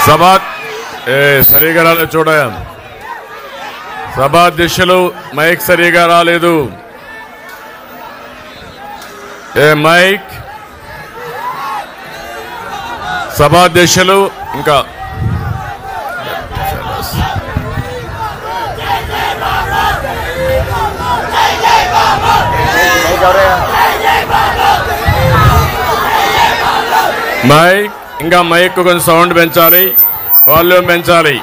సభా సరిగా రాలేదు చూడయా. సభాధ్యక్షులు మైక్ సరిగా రాలేదు. మైక్ సభాధ్యక్షులు ఇంకా మైక్ మైక్ కొంచెం సౌండ్ పెంచాలి, వాల్యూమ్ పెంచాలి.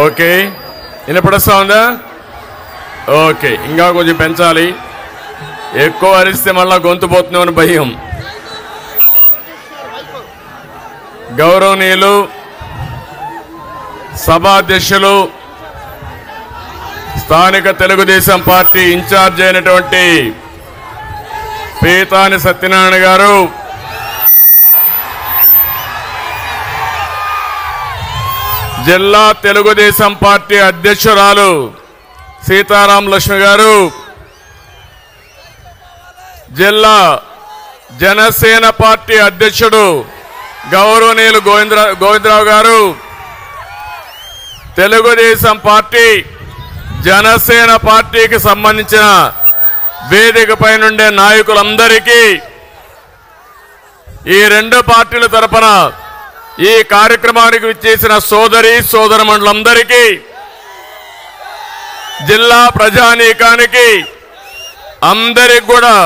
ఓకే, వినపడస్తా ఉందా? ఓకే, ఇంకా కొంచెం పెంచాలి. ఎక్కువ అరిస్తే మళ్ళా గొంతు పోతున్నామని భయం. గౌరవనీయులు సభాధ్యక్షులు స్థానిక తెలుగుదేశం పార్టీ ఇన్ఛార్జ్ అయినటువంటి పీతాని సత్యనారాయణ గారు, జిల్లా తెలుగుదేశం పార్టీ అధ్యక్షురాలు సీతారాం లక్ష్మి గారు, జిల్లా జనసేన పార్టీ అధ్యక్షుడు గౌరవనీయులు గోవిందరావు గారు, తెలుగుదేశం పార్టీ జనసేన పార్టీకి సంబంధించిన వేదిక పైనుండే నాయకులందరికీ, ఈ రెండు పార్టీల తరపున ఈ కార్యక్రమానికి విచ్చేసిన సోదరమండలందరికీ, జిల్లా ప్రజానీకానికి అందరికి కూడా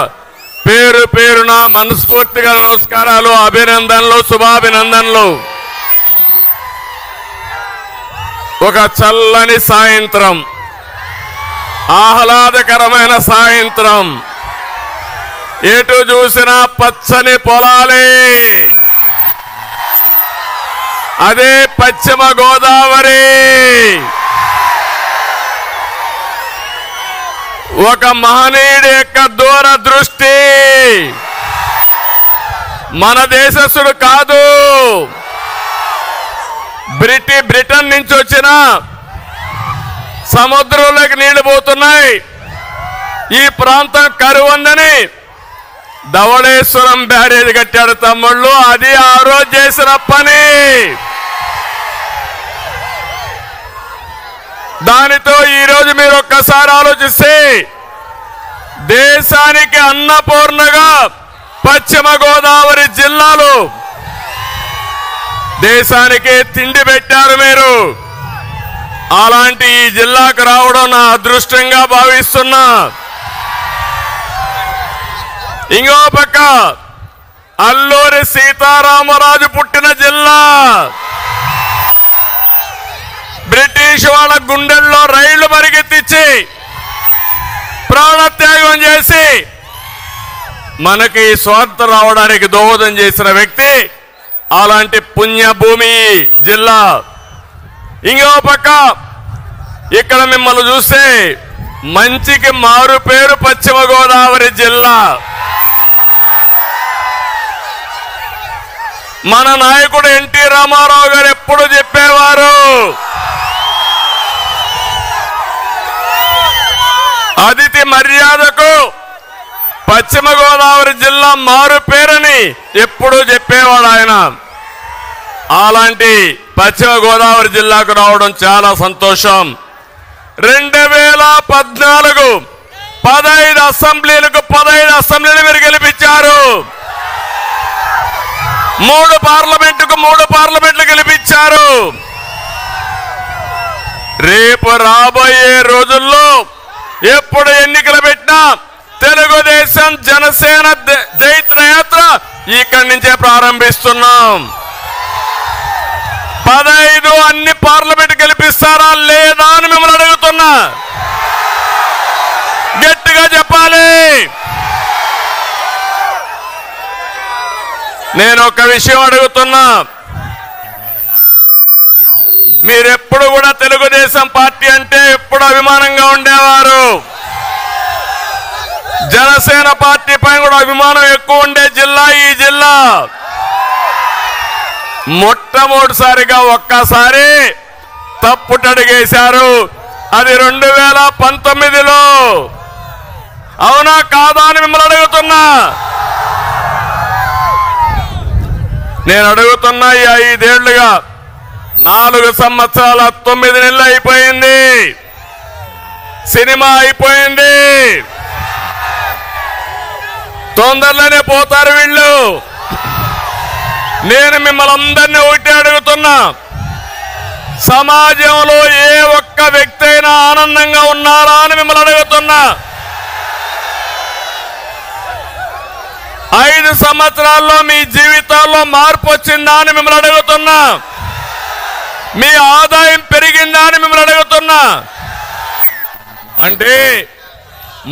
పేరు పేరున మనస్ఫూర్తిగా నమస్కారాలు, అభినందనలు, శుభాభినందనలు. ఒక చల్లని సాయంత్రం, ఆహ్లాదకరమైన సాయంత్రం, ఎటు చూసినా పచ్చని పొలాలే. అదే పశ్చిమ గోదావరి. ఒక మహనీయుడి యొక్క దూరదృష్టి. మన దేశస్థుడు కాదు, బ్రిటన్ నుంచి వచ్చిన సముద్రంలోకి నీళ్లు పోతున్నాయి. ఈ ప్రాంతం కరువుందని ధవళేశ్వరం బ్యారేజ్ కట్టాడు తమ్ముళ్ళు. అది ఆ రోజు చేసిన పని. దానితో ఈరోజు మీరు ఒక్కసారి ఆలోచిస్తే దేశానికి అన్నపూర్ణగా పశ్చిమ గోదావరి జిల్లాలో దేశానికే తిండి పెట్టారు మీరు. అలాంటి ఈ జిల్లాకు రావడం నా అదృష్టంగా భావిస్తున్నా. ఇంకో పక్క అల్లూరి సీతారామరాజు పుట్టిన జిల్లా. బ్రిటిష్ వాళ్ళ గుండెల్లో రైళ్లు పరిగెత్తించి ప్రాణత్యాగం చేసి మనకి స్వాతంత్రం రావడానికి దోహదం చేసిన వ్యక్తి. అలాంటి పుణ్యభూమి జిల్లా. ఇంకో పక్క ఇక్కడ మిమ్మల్ని చూస్తే మంచికి మారు పేరు పశ్చిమ గోదావరి జిల్లా. మన నాయకుడు ఎన్టీ రామారావు గారు ఎప్పుడు చెప్పేవారు, అతిథి మర్యాదకు పశ్చిమ గోదావరి జిల్లా మారు పేరని ఎప్పుడూ చెప్పేవాడు ఆయన. అలాంటి పశ్చిమ గోదావరి జిల్లాకు రావడం చాలా సంతోషం. 2014 15 అసెంబ్లీలు మీరు గెలిపించారు. 3 పార్లమెంట్లు గెలిపించారు. రేపు రాబోయే రోజుల్లో ఎప్పుడు ఎన్నికలు పెట్టినా తెలుగుదేశం జనసేన జైత్రయాత్ర ఇక్కడి నుంచే ప్రారంభిస్తున్నాం. 15 అన్ని పార్లమెంట్ గెలిపిస్తారా లేదా అని మిమ్మల్ని అడుగుతున్నా. గట్టిగా చెప్పాలి. నేను ఒక విషయం అడుగుతున్నా. మీరెప్పుడు కూడా తెలుగుదేశం పార్టీ అంటే ఎప్పుడు అభిమానంగా ఉండేవారు. జనసేన పార్టీ పైన కూడా అభిమానం ఎక్కువ ఉండే జిల్లా ఈ జిల్లా. మొట్టమొదటిసారిగా ఒక్కసారి తప్పుటడుగేశారు. అది 2019లో. అవునా కాదా అని మిమ్మల్ని అడుగుతున్నా. నేను అడుగుతున్నా, ఈ 5 ఏళ్లుగా 4 సంవత్సరాల 9 నెలలు అయిపోయింది. సినిమా అయిపోయింది. తొందరలోనే పోతారు వీళ్ళు. నేను మిమ్మల్ని అందరినీ ఒకటి అడుగుతున్నా, సమాజంలో ఏ ఒక్క వ్యక్తి అయినా ఆనందంగా ఉన్నారా అని మిమ్మల్ని అడుగుతున్నా. 5 సంవత్సరాల్లో మీ జీవితాల్లో మార్పు వచ్చిందా అని మిమ్మల్ని అడుగుతున్నా. మీ ఆదాయం పెరిగిందా అని మిమ్మల్ని అడుగుతున్నా. అంటే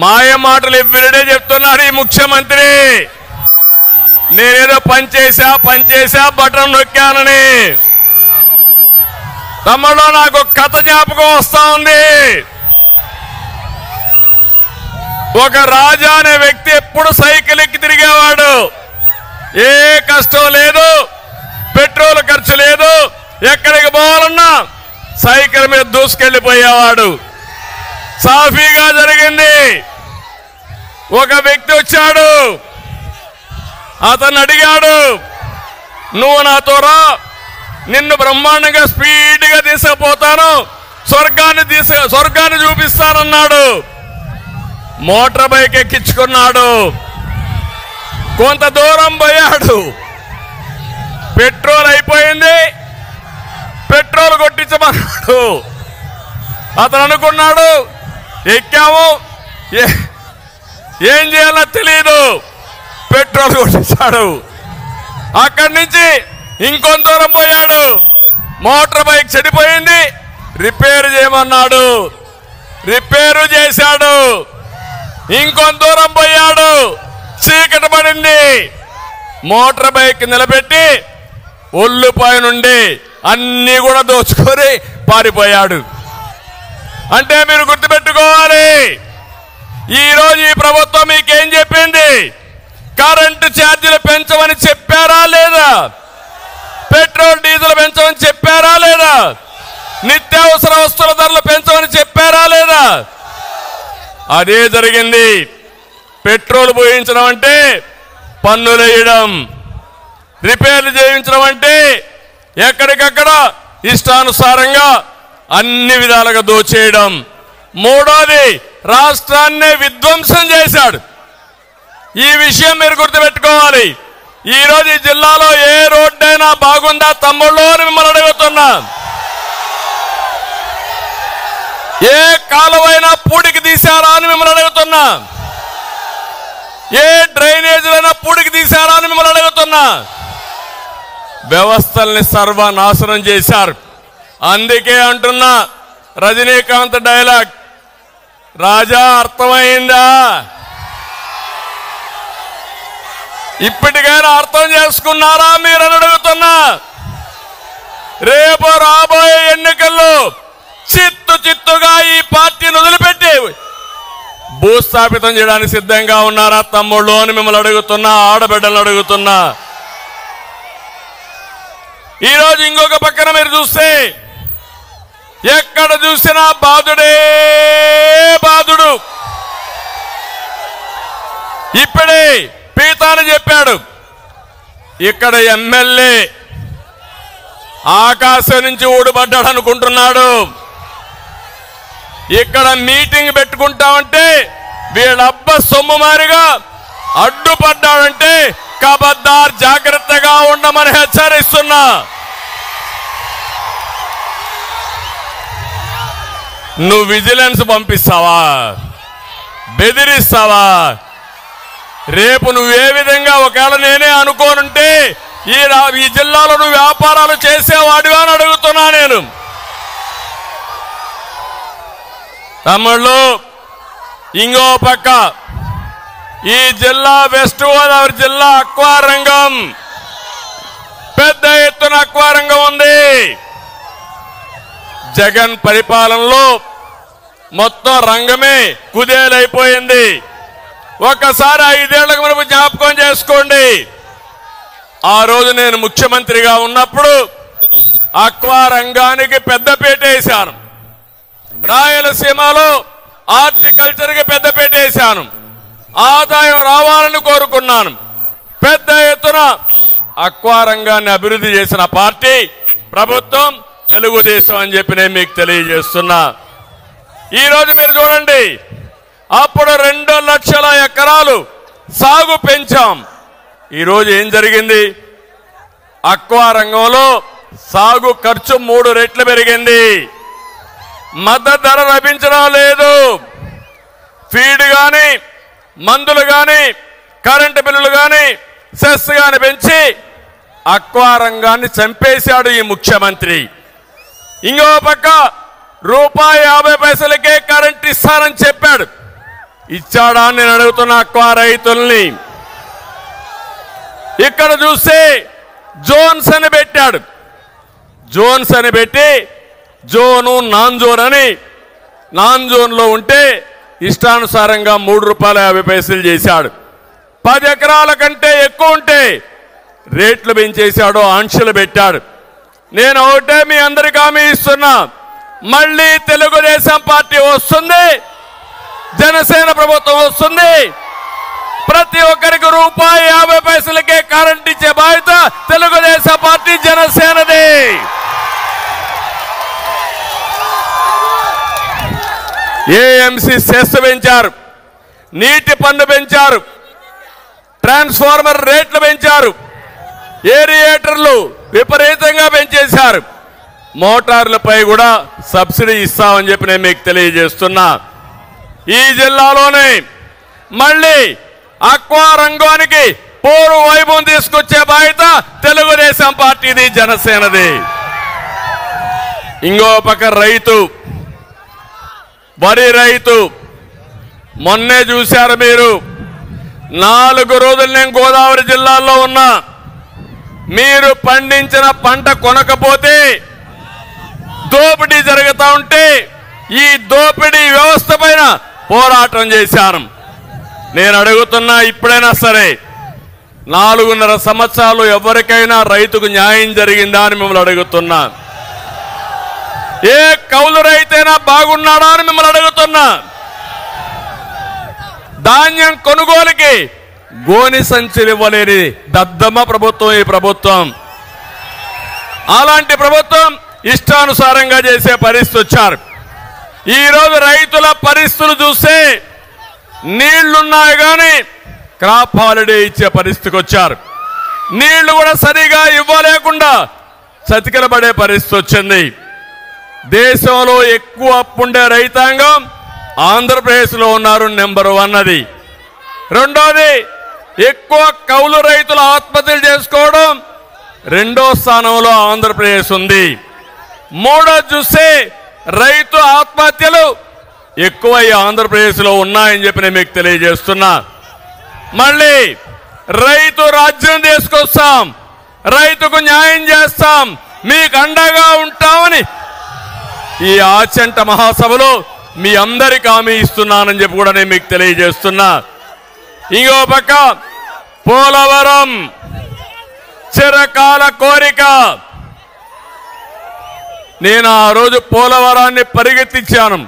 మాయ మాటలు ఎవ్రీడే చెప్తున్నారు ఈ ముఖ్యమంత్రి. నేనేదో పనిచేసా బటన్ నొక్కానని. తమలో నాకు ఒక కథ జ్ఞాపకం వస్తా ఉంది. ఒక రాజా అనే వ్యక్తి ఎప్పుడు సైకిల్ ఎక్కి తిరిగేవాడు. ఏ కష్టం లేదు, పెట్రోల్ ఖర్చు లేదు. ఎక్కడికి పోవాలన్నా సైకిల్ మీద దూసుకెళ్లిపోయేవాడు. సాఫీగా జరిగింది. ఒక వ్యక్తి వచ్చాడు, అతను అడిగాడు, నువ్వు నాతో రా, నిన్ను బ్రహ్మాండంగా స్పీడ్గా తీసుకుపోతాను, స్వర్గాన్ని చూపిస్తానన్నాడు. Motor bike ఎక్కించుకున్నాడు. కొంత దూరం పోయాడు, పెట్రోల్ అయిపోయింది. పెట్రోల్ కొట్టించమన్నాడు. అతను అనుకున్నాడు, ఎక్కాము, ఏం చేయాలో తెలియదు, పెట్రోల్ కొట్టించాడు. అక్కడి నుంచి ఇంకొంత దూరం పోయాడు, మోటార్ బైక్ చెడిపోయింది, రిపేర్ చేయమన్నాడు. రిపేరు చేశాడు. ఇంకొంత దూరం పోయాడు, చీకటి పడింది. మోటార్ బైక్ నిలబెట్టి ఒళ్ళుపాయ నుండి అన్ని కూడా దోచుకొని పారిపోయాడు. అంటే మీరు గుర్తుపెట్టుకోవాలి, ఈరోజు ఈ ప్రభుత్వం మీకేం చెప్పింది? కరెంటు ఛార్జీలు పెంచమని చెప్పారా లేదా? పెట్రోల్ డీజిల్ పెంచమని చెప్పారా లేదా? నిత్యావసర వస్తువుల ధరలు పెంచమని చెప్పారా లేదా? అదే జరిగింది. పెట్రోల్ పోయించడం అంటే పన్నులు వేయడం, రిపేర్లు చేయించడం అంటే ఎక్కడికక్కడ ఇష్టానుసారంగా అన్ని విధాలుగా దోచేయడం. మూడోది, రాష్ట్రాన్నే విధ్వంసం చేశాడు. ఈ విషయం మీరు గుర్తుపెట్టుకోవాలి. ఈరోజు ఈ జిల్లాలో ఏ రోడ్డైనా బాగుందా తమ్ముళ్ళు అని మిమ్మల్ని అడుగుతున్నా. ఏ కాలువైనా పూడికి తీశారా అని మిమ్మల్ని అడుగుతున్నా. ఏ డ్రైనేజీలైనా పూడికి తీశారా అని మిమ్మల్ని అడుగుతున్నా. వ్యవస్థల్ని సర్వనాశనం చేశారు. అందుకే అంటున్నా, రజనీకాంత్ డైలాగ్, రాజా అర్థమైందా? ఇప్పటికైనా అర్థం చేసుకున్నారా మీరు అని అడుగుతున్నా. రేపు రాబోయే ఎన్నికల్లో చిత్తుగా ఈ పార్టీని వదిలిపెట్టి భూస్థాపితం చేయడానికి సిద్ధంగా ఉన్నారా తమ్ముళ్ళు అని మిమ్మల్ని అడుగుతున్నా, ఆడబిడ్డలను అడుగుతున్నా. ఈరోజు ఇంకొక పక్కన మీరు చూస్తే ఎక్కడ చూసినా బాధుడే బాధుడు. ఇప్పుడే పీతాని చెప్పాడు, ఇక్కడ ఎమ్మెల్యే ఆకాశం నుంచి ఊడిపడ్డాడు అనుకుంటున్నాడు. ఇక్కడ మీటింగ్ పెట్టుకుంటామంటే వీళ్ళబ్బ సొమ్ము మారిగా అడ్డుపడ్డాడంటే కబద్దార్, జాగ్రత్తగా ఉండమని హెచ్చరిస్తున్నా. నువ్వు విజిలెన్స్ పంపిస్తావా? బెదిరిస్తావా? రేపు నువ్వే విధంగా ఒకవేళ నేనే అనుకోనుంటే ఈ జిల్లాలో నువ్వు వ్యాపారాలు చేసేవాడివా అని అడుగుతున్నా నేను. తమ్ముళ్ళు, ఇంకో పక్క ఈ జిల్లా వెస్ట్ గోదావరి జిల్లా అక్వా రంగం, పెద్ద ఎత్తున అక్వా రంగం ఉంది. జగన్ పరిపాలనలో మొత్తం రంగమే కుదేలైపోయింది. ఒక్కసారి 5 ఏళ్లకు మనం జ్ఞాపకం చేసుకోండి. ఆ రోజు నేను ముఖ్యమంత్రిగా ఉన్నప్పుడు అక్వా రంగానికి పెద్దపీట వేశాను. రాయలసీమలో హార్టికల్చర్కి పెద్దపీట వేశాను. ఆదాయం రావాలని కోరుకున్నాను. పెద్ద ఎత్తున అక్వా రంగాన్ని అభివృద్ధి చేసిన పార్టీ ప్రభుత్వం తెలుగుదేశం అని చెప్పి నేను మీకు తెలియజేస్తున్నా. ఈరోజు మీరు చూడండి, అప్పుడు 2 లక్షల ఎకరాలు సాగు పెంచాం. ఈరోజు ఏం జరిగింది? అక్వా రంగంలో సాగు ఖర్చు 3 రెట్లు పెరిగింది. మద్దతు ధర లభించడం లేదు. ఫీడ్ కానీ, మందులు కానీ, కరెంటు బిల్లులు కానీ, సెస్ కానీ పెంచి అక్వా రంగాన్ని చంపేశాడు ఈ ముఖ్యమంత్రి. ఇంకో పక్క ₹1.50కే కరెంట్ ఇస్తానని చెప్పాడు. ఇచ్చాడా అని నేను అడుగుతున్న అక్వా రైతుల్ని. ఇక్కడ చూస్తే జోన్స్ అని పెట్టాడు. జోన్స్ అని పెట్టి జోను నాన్ జోన్ అని, నాన్ జోన్లో ఉంటే ఇష్టానుసారంగా ₹3.50 చేశాడు. 10 ఎకరాల కంటే ఎక్కువ ఉంటే రేట్లు పెంచేశాడు, ఆంక్షలు పెట్టాడు. నేను ఒకటే మీ అందరికీ హామీ ఇస్తున్నా, మళ్ళీ తెలుగుదేశం పార్టీ వస్తుంది, జనసేన ప్రభుత్వం వస్తుంది. ప్రతి ఒక్కరికి ₹1.50కే కరెంట్ ఇచ్చే బాధ్యత తెలుగుదేశం పార్టీ, జనసేనది. ఏఎంసీ సెస్ పెంచారు, నీటి పన్ను పెంచారు, ట్రాన్స్ఫార్మర్ రేట్లు పెంచారు, ఏరియేటర్లు విపరీతంగా పెంచేశారు. మోటార్లపై కూడా సబ్సిడీ ఇస్తామని చెప్పి నేను మీకు తెలియజేస్తున్నా. ఈ జిల్లాలోనే మళ్ళీ అక్వా రంగానికి పూర్వ వైభవం తీసుకొచ్చే బాధ్యత తెలుగుదేశం పార్టీది, జనసేనది. ఇంకో పక్క రైతు, వరి రైతు. మొన్నే చూశారు మీరు, 4 రోజులు నేను గోదావరి జిల్లాలో ఉన్నా. మీరు పండించిన పంట కొనకపోతే దోపిడీ జరుగుతూ ఉంటే ఈ దోపిడీ వ్యవస్థ పైన పోరాటం చేశాను. నేను అడుగుతున్నా, ఇప్పుడైనా సరే 4.5 సంవత్సరాలు ఎవరికైనా రైతుకు న్యాయం జరిగిందా అని మిమ్మల్ని అడుగుతున్నా. ఏ కౌలు రైతైనా బాగున్నాడా అని మిమ్మల్ని అడుగుతున్నా. ధాన్యం కొనుగోలుకి గోని సంచులు ఇవ్వలేని దద్దమ్మ ప్రభుత్వం ఈ ప్రభుత్వం. అలాంటి ప్రభుత్వం ఇష్టానుసారంగా చేసే పరిస్థితి వచ్చారు. ఈరోజు రైతుల పరిస్థితులు చూస్తే నీళ్లున్నాయి కానీ క్రాప్ హాలిడే ఇచ్చే పరిస్థితికి వచ్చారు. నీళ్లు కూడా సరిగా ఇవ్వలేకుండా చతికిలబడే పరిస్థితి వచ్చింది. దేశంలో ఎక్కువ అప్పుండే రైతాంగం ఆంధ్రప్రదేశ్లో ఉన్నారు, నెంబర్ 1 అది. రెండోది, ఎక్కువ కౌలు రైతులు ఆత్మహత్యలు చేసుకోవడం 2వ స్థానంలో ఆంధ్రప్రదేశ్ ఉంది. మూడోది చూస్తే రైతు ఆత్మహత్యలు ఎక్కువ ఆంధ్రప్రదేశ్లో ఉన్నాయని చెప్పి నేను మీకు తెలియజేస్తున్నా. మళ్ళీ రైతు రాజ్యం తీసుకొస్తాం, రైతుకు న్యాయం చేస్తాం, మీకు అండగా ఉంటామని ఈ ఆచంట మహాసభలో మీ అందరికీ హామీ ఇస్తున్నానని చెప్పి కూడా నేను మీకు తెలియజేస్తున్నా. ఇంకో పక్క పోలవరం చిరకాల కోరిక. నేను ఆ రోజు పోలవరాన్ని పరిగెత్తించాను.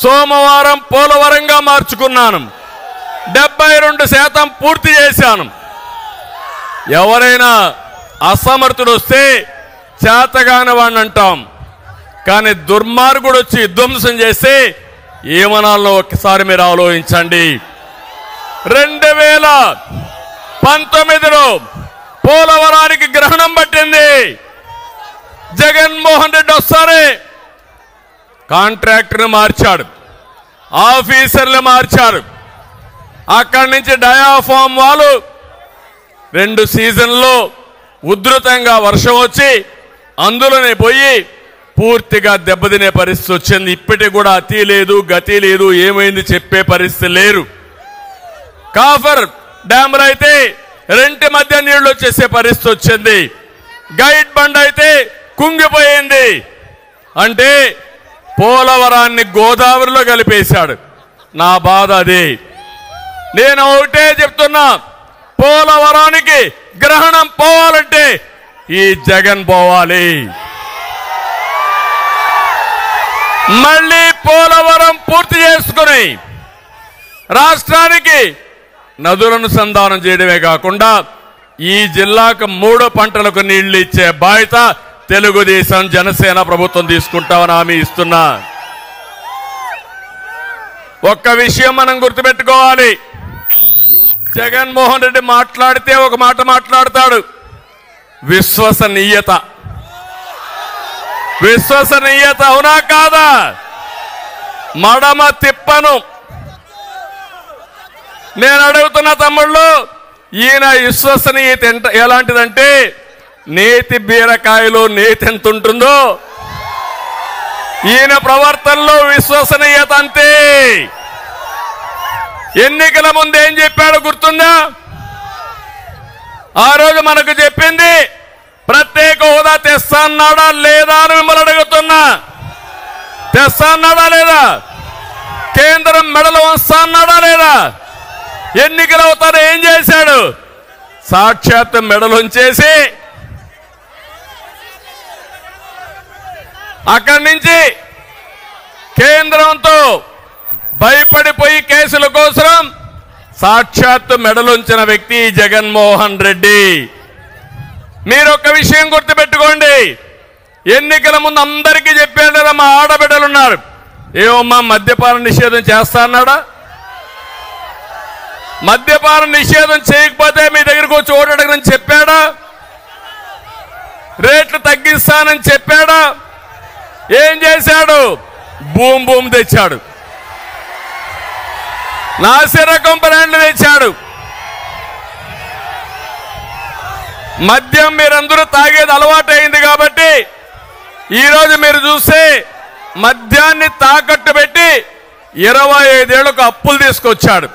సోమవారం పోలవరంగా మార్చుకున్నాను. 72% పూర్తి చేశాను. ఎవరైనా అసమర్థుడు వస్తే చేతగాని వాడిని అంటాం, కానీ దుర్మార్గుడు వచ్చి ధ్వంసం చేస్తే ఏమనాలో ఒక్కసారి మీరు ఆలోచించండి. 2019లో పోలవరానికి గ్రహణం పట్టింది. జగన్మోహన్ రెడ్డి వస్తారే కాంట్రాక్టర్ని మార్చాడు, ఆఫీసర్లు మార్చారు. అక్కడి నుంచి డయాఫామ్ వాళ్ళు 2 సీజన్లో ఉధృతంగా వర్షం వచ్చి అందులోనే పోయి పూర్తిగా దెబ్బతినే పరిస్థితి వచ్చింది. ఇప్పటికి కూడా అతి లేదు, గతి లేదు, ఏమైంది చెప్పే పరిస్థితి లేరు. కాఫర్ డ్యామ్లో అయితే 2 మధ్య నీళ్లు వచ్చేసే పరిస్థితి వచ్చింది. గైడ్ బండ్ అయితే కుంగిపోయింది. అంటే పోలవరాన్ని గోదావరిలో కలిపేశాడు. నా బాధ అది. నేను ఒకటే చెప్తున్నా, పోలవరానికి గ్రహణం పోవాలంటే ఈ జగన్ పోవాలి. మళ్ళీ పోలవరం పూర్తి చేసుకుని రాష్ట్రానికి నదులను సంధానం చేయడమే కాకుండా ఈ జిల్లాకు 3 పంటలకు నీళ్లు ఇచ్చే బాధ్యత తెలుగుదేశం జనసేన ప్రభుత్వం తీసుకుంటామని హామీ ఇస్తున్నా. ఒక్క విషయం మనం గుర్తుపెట్టుకోవాలి. జగన్మోహన్ రెడ్డి మాట్లాడితే ఒక మాట మాట్లాడతాడు, విశ్వసనీయత. విశ్వసనీయత అవునా కాదా? మడమ తిప్పను. నేను అడుగుతున్న తమ్ముళ్ళు, ఈయన విశ్వసనీయత ఎలాంటిదంటే నేతి బీరకాయలో నేతి ఎంత ఉంటుందో ఈయన ప్రవర్తనలో విశ్వసనీయత అంతే. ఎన్నికల ముందు ఏం చెప్పాడు గుర్తుందా? ఆ రోజు మనకు చెప్పింది ప్రత్యేక హోదా తెస్తాన్నాడా లేదా అని మిమ్మల్ని అడుగుతున్నా. తెస్తాన్నాడా లేదా? కేంద్రం మెడలు వస్తాన్నాడా లేదా? ఎన్నికలు అవుతారు ఏం చేశాడు? సాక్షాత్ మెడలుంచేసి అక్కడి నుంచి కేంద్రంతో భయపడిపోయి కేసుల కోసం సాక్షాత్తు మెడలుంచిన వ్యక్తి జగన్మోహన్ రెడ్డి. మీరు ఒక విషయం గుర్తుపెట్టుకోండి, ఎన్నికల ముందు అందరికీ చెప్పాడు కదా, మా ఆడబిడ్డలున్నారు, ఏమమ్మా మద్యపాన నిషేధం చేస్తా అన్నాడా? మద్యపాన నిషేధం చేయకపోతే మీ దగ్గరకు వచ్చి ఓటడగని చెప్పాడా? రేట్లు తగ్గిస్తానని చెప్పాడా? ఏం చేశాడు? బూమ్ బూమ్ తెచ్చాడు, నాసిరకం బ్రాండ్లు తెచ్చాడు. మద్యం మీరందరూ తాగేది అలవాటు అయింది కాబట్టి ఈరోజు మీరు చూస్తే మద్యాన్ని తాకట్టు పెట్టి 25 ఏళ్లకు అప్పులు తీసుకొచ్చాడు.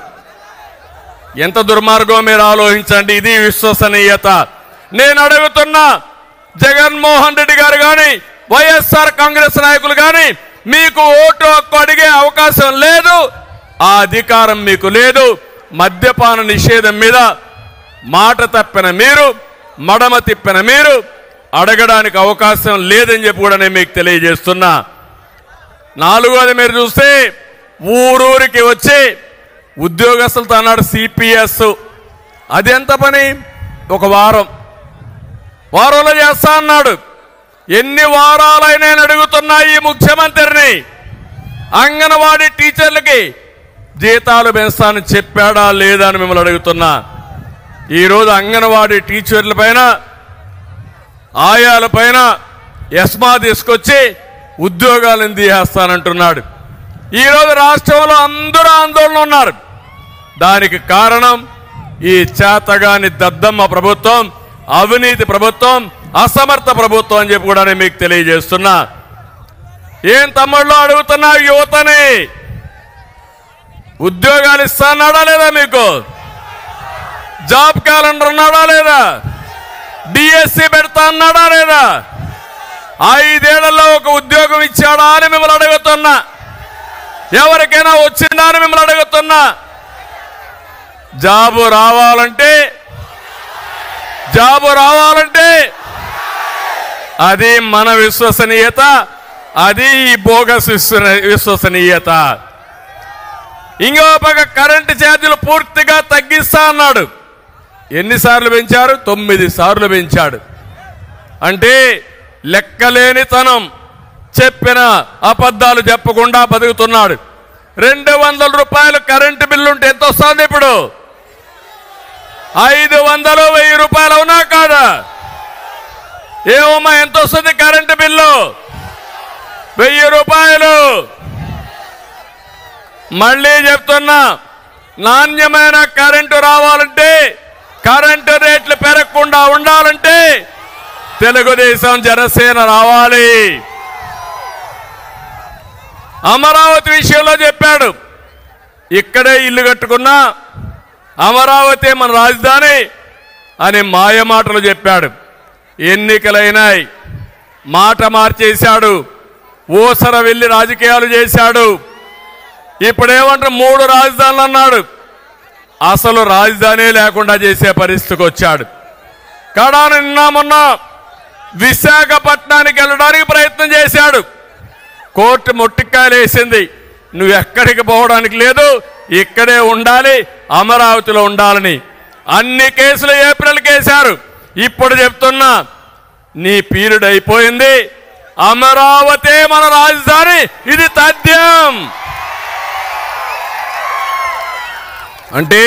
ఎంత దుర్మార్గం మీరు ఆలోచించండి. ఇది విశ్వసనీయత. నేను అడుగుతున్నా, జగన్మోహన్ రెడ్డి గారు కానీ వైఎస్ఆర్ కాంగ్రెస్ నాయకులు కానీ మీకు ఓటు హక్కు అడిగే అవకాశం లేదు, ఆ అధికారం మీకు లేదు. మద్యపాన నిషేధం మీద మాట తప్పిన మీరు, మడమ తిప్పిన మీరు అడగడానికి అవకాశం లేదని చెప్పి కూడా నేను మీకు తెలియజేస్తున్నా. 4వది మీరు చూస్తే ఊరూరికి వచ్చి ఉద్యోగస్తులతో అన్నాడు సిపిఎస్. అది ఎంత పని? ఒక వారంలో చేస్తా అన్నాడు. ఎన్ని వారాలైనా అడుగుతున్నా ఈ ముఖ్యమంత్రిని, అంగన్వాడీ టీచర్లకి జీతాలు పెంచాలని చెప్పాడా లేదా అని మిమ్మల్ని అడుగుతున్నా. ఈరోజు అంగన్వాడీ టీచర్ల పైన, ఆయాల పైన ఎస్మా తీసుకొచ్చి ఉద్యోగాలను తీసేస్తానంటున్నాడు. ఈరోజు రాష్ట్రంలో అందరూ ఆందోళన ఉన్నారు. దానికి కారణం ఈ చేతగాని దద్దమ్మ ప్రభుత్వం, అవినీతి ప్రభుత్వం, అసమర్థ ప్రభుత్వం అని చెప్పి కూడా నేను మీకు తెలియజేస్తున్నా. ఏం తమ్ముళ్ళు అడుగుతున్నా, యువతని ఉద్యోగాలు ఇస్తాన్నాడా లేదా? మీకు జాబ్ క్యాలెండర్ ఉన్నాడా లేదా? డిఎస్సి పెడతా అన్నాడా లేదా? 5 ఏళ్లలో ఒక ఉద్యోగం ఇచ్చాడా అని మిమ్మల్ని అడుగుతున్నా. ఎవరికైనా వచ్చిందా అని మిమ్మల్ని అడుగుతున్నా. జాబు రావాలంటే అది మన విశ్వసనీయత, అది ఈ బోగస్ విశ్వసనీయత. ఇంకో పక్క కరెంటు ఛార్జీలు పూర్తిగా తగ్గిస్తా అన్నాడు. ఎన్నిసార్లు పెంచారు? 9 సార్లు పెంచాడు. అంటే లెక్కలేనితనం, చెప్పిన అబద్ధాలు చెప్పకుండా బతుకుతున్నాడు. 200 రూపాయలు కరెంటు బిల్లు ఉంటే ఎంత వస్తుంది? ఇప్పుడు 500, 1000 రూపాయలు అవునా కాదా? ఏమమ్మా ఎంత వస్తుంది కరెంటు బిల్లు? 1000 రూపాయలు. మళ్ళీ చెప్తున్నా, నాణ్యమైన కరెంటు రావాలంటే, కరెంటు రేట్లు పెరగకుండా ఉండాలంటే తెలుగుదేశం జనసేన రావాలి. అమరావతి విషయంలో చెప్పాడు, ఇక్కడే ఇల్లు కట్టుకున్నా అమరావతి మన రాజధాని అని మాయమాటలు చెప్పాడు. ఎన్నికలైనాయి, మాట మార్చేశాడు, ఊసర వెళ్ళి రాజకీయాలు చేశాడు. ఇప్పుడేమంటారు 3 రాజధానులు అన్నాడు. అసలు రాజధాని లేకుండా చేసే పరిస్థితికి వచ్చాడు. కడాన నిన్న మొన్న విశాఖపట్నానికి వెళ్ళడానికి ప్రయత్నం చేశాడు. కోర్టు మొట్టికాయలు వేసింది, నువ్వు ఎక్కడికి పోవడానికి లేదు, ఇక్కడే ఉండాలి, అమరావతిలో ఉండాలని అన్ని కేసులు ఏప్రిల్కి వేశారు. ఇప్పుడు చెప్తున్నా, నీ పీరియడ్ అయిపోయింది. అమరావతి మన రాజధాని, ఇది తథ్యం. అంటే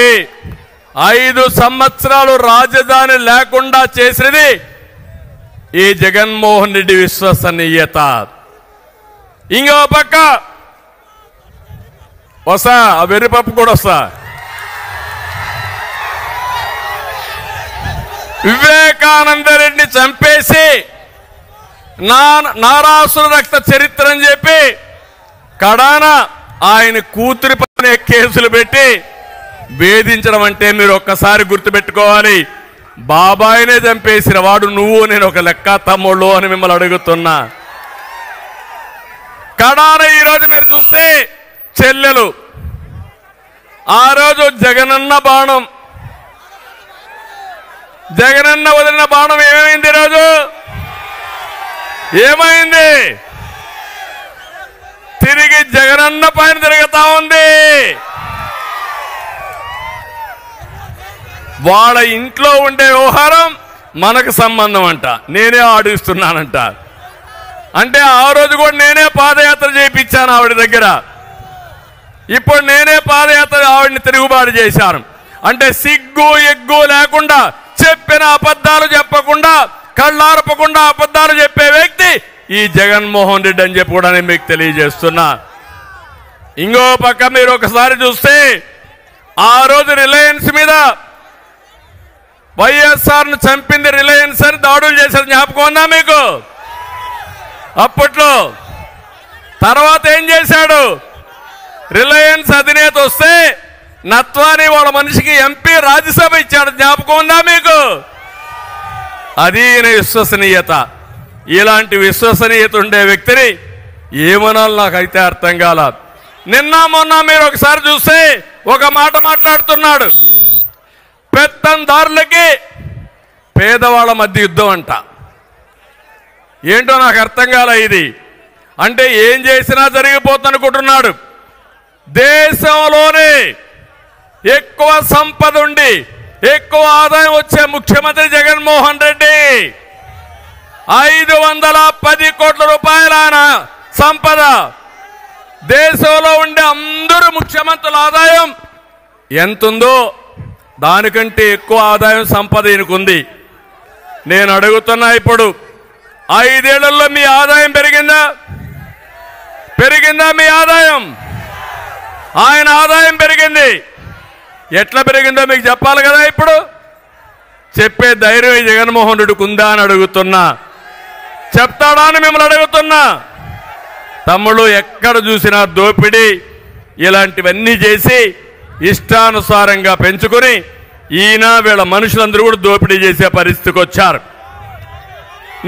5 సంవత్సరాలు రాజధాని లేకుండా చేసినది ఈ జగన్మోహన్ రెడ్డి విశ్వసనీయత. ఇంకో పక్క వస్తా, ఆ వెర్రిపప్పు కూడా వస్తా. వివేకానంద రెడ్డిని చంపేసి నారాసుర రక్త చరిత్ర అని చెప్పి కడాన ఆయన కూతురి పైన కేసులు పెట్టి వేధించడం అంటే మీరు ఒక్కసారి గుర్తుపెట్టుకోవాలి. బాబాయినే చంపేసిన వాడు నువ్వు, నేను ఒక లెక్క తమ్ముళ్ళు అని మిమ్మల్ని అడుగుతున్నా. కడాన ఈరోజు మీరు చూస్తే చెల్లెలు, ఆ రోజు జగనన్న బాణం, జగనన్న వదిలిన బాణం ఏమైంది? ఈరోజు ఏమైంది? తిరిగి జగనన్న పైన తిరుగుతా ఉంది. వాళ్ళ ఇంట్లో ఉండే వ్యవహారం మనకు సంబంధం అంట, నేనే ఆడిస్తున్నానంట. అంటే ఆ రోజు కూడా నేనే పాదయాత్ర చేయించాను ఆవిడ దగ్గర, ఇప్పుడు నేనే పాదయాత్ర ఆవిడని తిరుగుబాటు చేశాను. అంటే సిగ్గు ఎగ్గు లేకుండా, చెప్పిన అబద్ధాలు చెప్పకుండా, కళ్ళార్పకుండా అబద్ధాలు చెప్పే వ్యక్తి ఈ జగన్మోహన్ రెడ్డి అని చెప్పి కూడా నేను మీకు తెలియజేస్తున్నా. ఇంకో పక్క మీరు ఒకసారి చూస్తే ఆ రోజు రిలయన్స్ మీద వైఎస్ఆర్ను చంపింది రిలయన్స్ అని దాడులు చేశారు, జ్ఞాపకం ఉందా మీకు? అప్పట్లో తర్వాత ఏం చేశాడు? రిలయన్స్ అధినేత వస్తే నత్వాని వాళ్ళ మనిషికి ఎంపీ రాజ్యసభ ఇచ్చాడు, జ్ఞాపకం ఉందా మీకు? అది విశ్వసనీయత. ఇలాంటి విశ్వసనీయత ఉండే వ్యక్తిని ఏమనాలి నాకైతే అర్థం కాల. నిన్న మొన్న మీరు ఒకసారి చూస్తే ఒక మాట మాట్లాడుతున్నాడు, పెత్తందారులకి పేదవాళ్ళ మధ్య యుద్ధం అంట. ఏంటో నాకు అర్థం కాల ఇది. అంటే ఏం చేసినా జరిగిపోతుందనుకుంటున్నాడు. దేశంలోనే ఎక్కువ సంపద ఉండి ఎక్కువ ఆదాయం వచ్చే ముఖ్యమంత్రి జగన్మోహన్ రెడ్డి. 510 కోట్ల రూపాయల సంపద. దేశంలో ఉండే అందరూ ముఖ్యమంత్రుల ఆదాయం ఎంతుందో దానికంటే ఎక్కువ ఆదాయం సంపద ఈయనకుంది. నేను అడుగుతున్నా, ఇప్పుడు 5 ఏళ్లలో మీ ఆదాయం పెరిగిందా? పెరిగిందా మీ ఆదాయం? ఆయన ఆదాయం పెరిగింది. ఎట్లా పెరిగిందో మీకు చెప్పాలి కదా. ఇప్పుడు చెప్పే ధైర్యం ఈ జగన్మోహన్ రెడ్డికి ఉందా అని అడుగుతున్నా. చెప్తాడా అని మిమ్మల్ని అడుగుతున్నా. తమ్ముళ్ళు, ఎక్కడ చూసినా దోపిడీ ఇలాంటివన్నీ చేసి ఇష్టానుసారంగా పెంచుకొని ఈయన వీళ్ళ మనుషులందరూ కూడా దోపిడీ చేసే పరిస్థితికి వచ్చారు.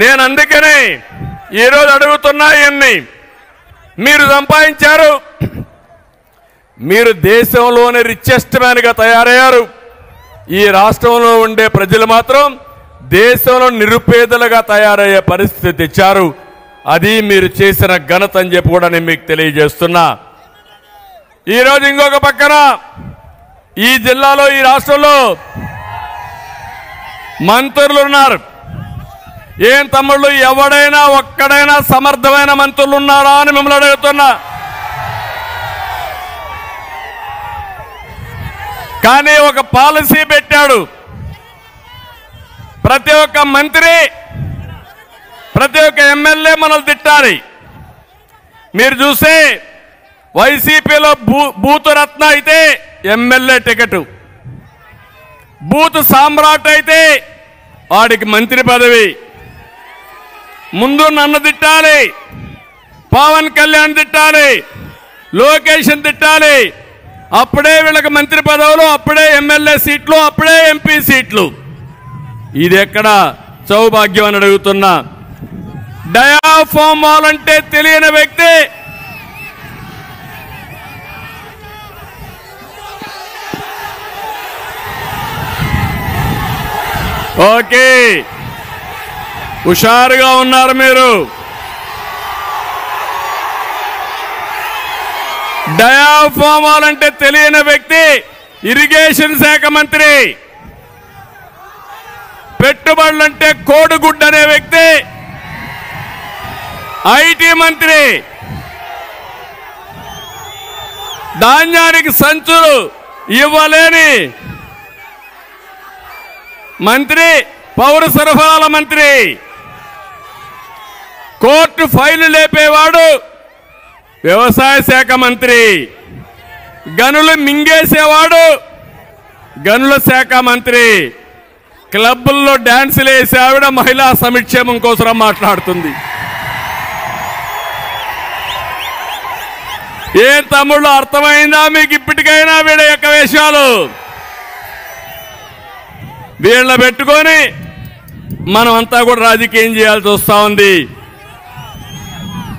నేను అందుకనే ఈరోజు అడుగుతున్నా, ఇవన్నీ మీరు సంపాదించారు, మీరు దేశంలోనే రిచెస్ట్ మ్యాన్గా తయారయ్యారు. ఈ రాష్ట్రంలో ఉండే ప్రజలు మాత్రం దేశంలో నిరుపేదలుగా తయారయ్యే పరిస్థితి తెచ్చారు. అది మీరు చేసిన ఘనత అని చెప్పి కూడా నేను మీకు తెలియజేస్తున్నా. ఈరోజు ఇంకొక పక్కన ఈ జిల్లాలో, ఈ రాష్ట్రంలో మంత్రులు ఉన్నారు. ఏం తమ్ముళ్ళు, ఎవడైనా ఒక్కడైనా సమర్థమైన మంత్రులు ఉన్నారా అని మిమ్మల్ని అడుగుతున్నా. కానీ ఒక పాలసీ పెట్టాడు, ప్రతి ఒక్క మంత్రి, ప్రతి ఒక్క ఎమ్మెల్యే మనల్ని తిట్టాలి. మీరు చూస్తే వైసీపీలో బూతు రత్న అయితే ఎమ్మెల్యే టికెట్, బూత్ సామ్రాట్ అయితే వాడికి మంత్రి పదవి. ముందు నన్ను తిట్టాలి, పవన్ కళ్యాణ్ తిట్టాలి, లోకేష్ తిట్టాలి, అప్పుడే వీళ్ళకి మంత్రి పదవులు, అప్పుడే ఎమ్మెల్యే సీట్లు, అప్పుడే ఎంపీ సీట్లు. ఇది ఎక్కడ సౌభాగ్యం అని అడుగుతున్నా. డయాఫామ్ వాల్ అంటే తెలియని వ్యక్తి ఓకే, హుషారుగా ఉన్నారు మీరు. డయాఫార్మాల్ అంటే తెలియని వ్యక్తి ఇరిగేషన్ శాఖ మంత్రి, పెట్టుబడులంటే కోడిగుడ్డు అనే వ్యక్తి ఐటీ మంత్రి, ధాన్యానికి సంచులు ఇవ్వలేని మంత్రి పౌర సరఫరాల మంత్రి, కోర్టు ఫైలు లేపేవాడు వ్యవసాయ శాఖ మంత్రి, గనులు మింగేసేవాడు గనుల శాఖ మంత్రి, క్లబ్బుల్లో డాన్సులు వేసే ఆవిడ మహిళా సంక్షేమం కోసం మాట్లాడుతుంది. ఏం తమ్ముళ్ళు అర్థమైందా మీకు ఇప్పటికైనా వీళ్ళ యొక్క వేషాలు? వీళ్ళ పెట్టుకొని మనమంతా కూడా రాజకీయం చేయాల్సి వస్తా ఉంది.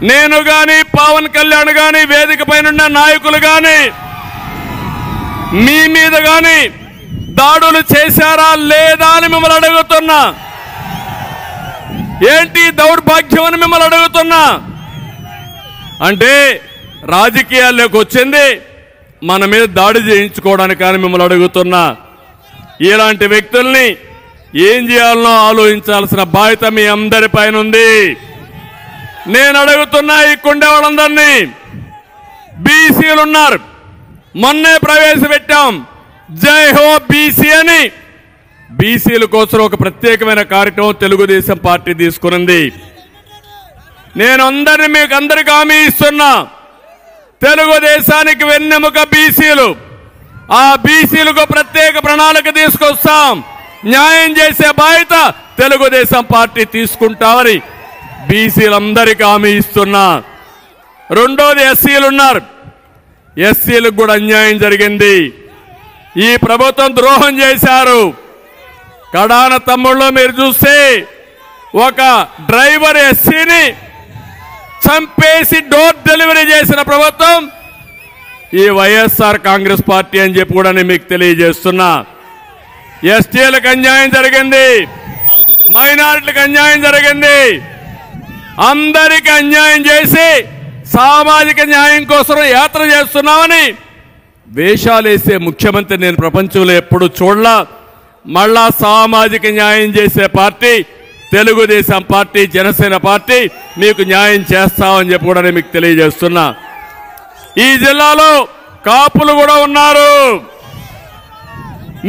నేను గాని పవన్ కళ్యాణ్ గాని వేదిక పైన నాయకులు గాని మీ మీద గాని దాడులు చేశారా లేదా అని మిమ్మల్ని అడుగుతున్నా. ఏంటి దౌర్భాగ్యం అని మిమ్మల్ని అడుగుతున్నా. అంటే రాజకీయాల్లోకి వచ్చింది మన మీద దాడి చేయించుకోవడానికి కానీ మిమ్మల్ని అడుగుతున్నా. ఇలాంటి వ్యక్తుల్ని ఏం చేయాలనో ఆలోచించాల్సిన బాధ్యత మీ అందరి పైన ఉంది. నేను అడుగుతున్నా ఈ కుండే వాళ్ళందరినీ, బీసీలు ఉన్నారు, మొన్నే ప్రవేశపెట్టాం జై హో బీసీ అని. బీసీల కోసం ఒక ప్రత్యేకమైన కార్యక్రమం తెలుగుదేశం పార్టీ తీసుకునింది. నేను అందరినీ మీకు అందరికీ హామీ ఇస్తున్నా, తెలుగుదేశానికి వెన్నెముక బీసీలు. ఆ బీసీలకు ప్రత్యేక ప్రణాళిక తీసుకొస్తాం. న్యాయం చేసే బాధ్యత తెలుగుదేశం పార్టీ తీసుకుంటామని బీసీలందరికీ హామీ ఇస్తున్నా. రెండోది ఎస్సీలు ఉన్నారు, ఎస్సీలకు కూడా అన్యాయం జరిగింది. ఈ ప్రభుత్వం ద్రోహం చేశారు. కడాన తమ్ముళ్ళు మీరు చూస్తే ఒక డ్రైవర్ ఎస్సీని చంపేసి డోర్ డెలివరీ చేసిన ప్రభుత్వం ఈ వైఎస్ఆర్ కాంగ్రెస్ పార్టీ అని చెప్పి కూడా నేను మీకు తెలియజేస్తున్నా. ఎస్టీలకు అన్యాయం జరిగింది, మైనారిటీలకు అన్యాయం జరిగింది. అందరికీ అన్యాయం చేసి సామాజిక న్యాయం కోసం యాత్ర చేస్తున్నామని వేషాలేసే ముఖ్యమంత్రి నేను ప్రపంచంలో ఎప్పుడు చూడలా. మళ్ళా సామాజిక న్యాయం చేసే party Telugu Desam party, Janasena party మీకు న్యాయం చేస్తామని చెప్పి కూడా నేను మీకు తెలియజేస్తున్నా. ఈ జిల్లాలో కాపులు కూడా ఉన్నారు,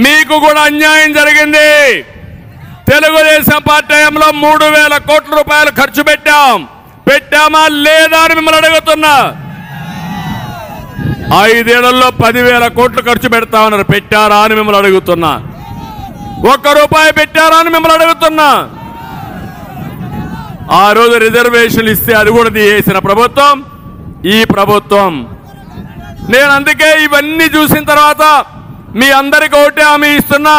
మీకు కూడా అన్యాయం జరిగింది. తెలుగుదేశం పార్టీ హయాంలో 3,000 కోట్ల రూపాయలు ఖర్చు పెట్టామా లేదా అని మిమ్మల్ని అడుగుతున్నా. 5 ఏళ్లలో 10,000 కోట్లు ఖర్చు పెడతామన్నారు, పెట్టారా అని మిమ్మల్ని అడుగుతున్నా. 1 రూపాయి పెట్టారా అని మిమ్మల్ని అడుగుతున్నా. ఆ రోజు రిజర్వేషన్లు ఇస్తే అది కూడా తీసేసిన ప్రభుత్వం ఈ ప్రభుత్వం. నేను అందుకే ఇవన్నీ చూసిన తర్వాత మీ అందరికీ ఒకటే హామీ ఇస్తున్నా.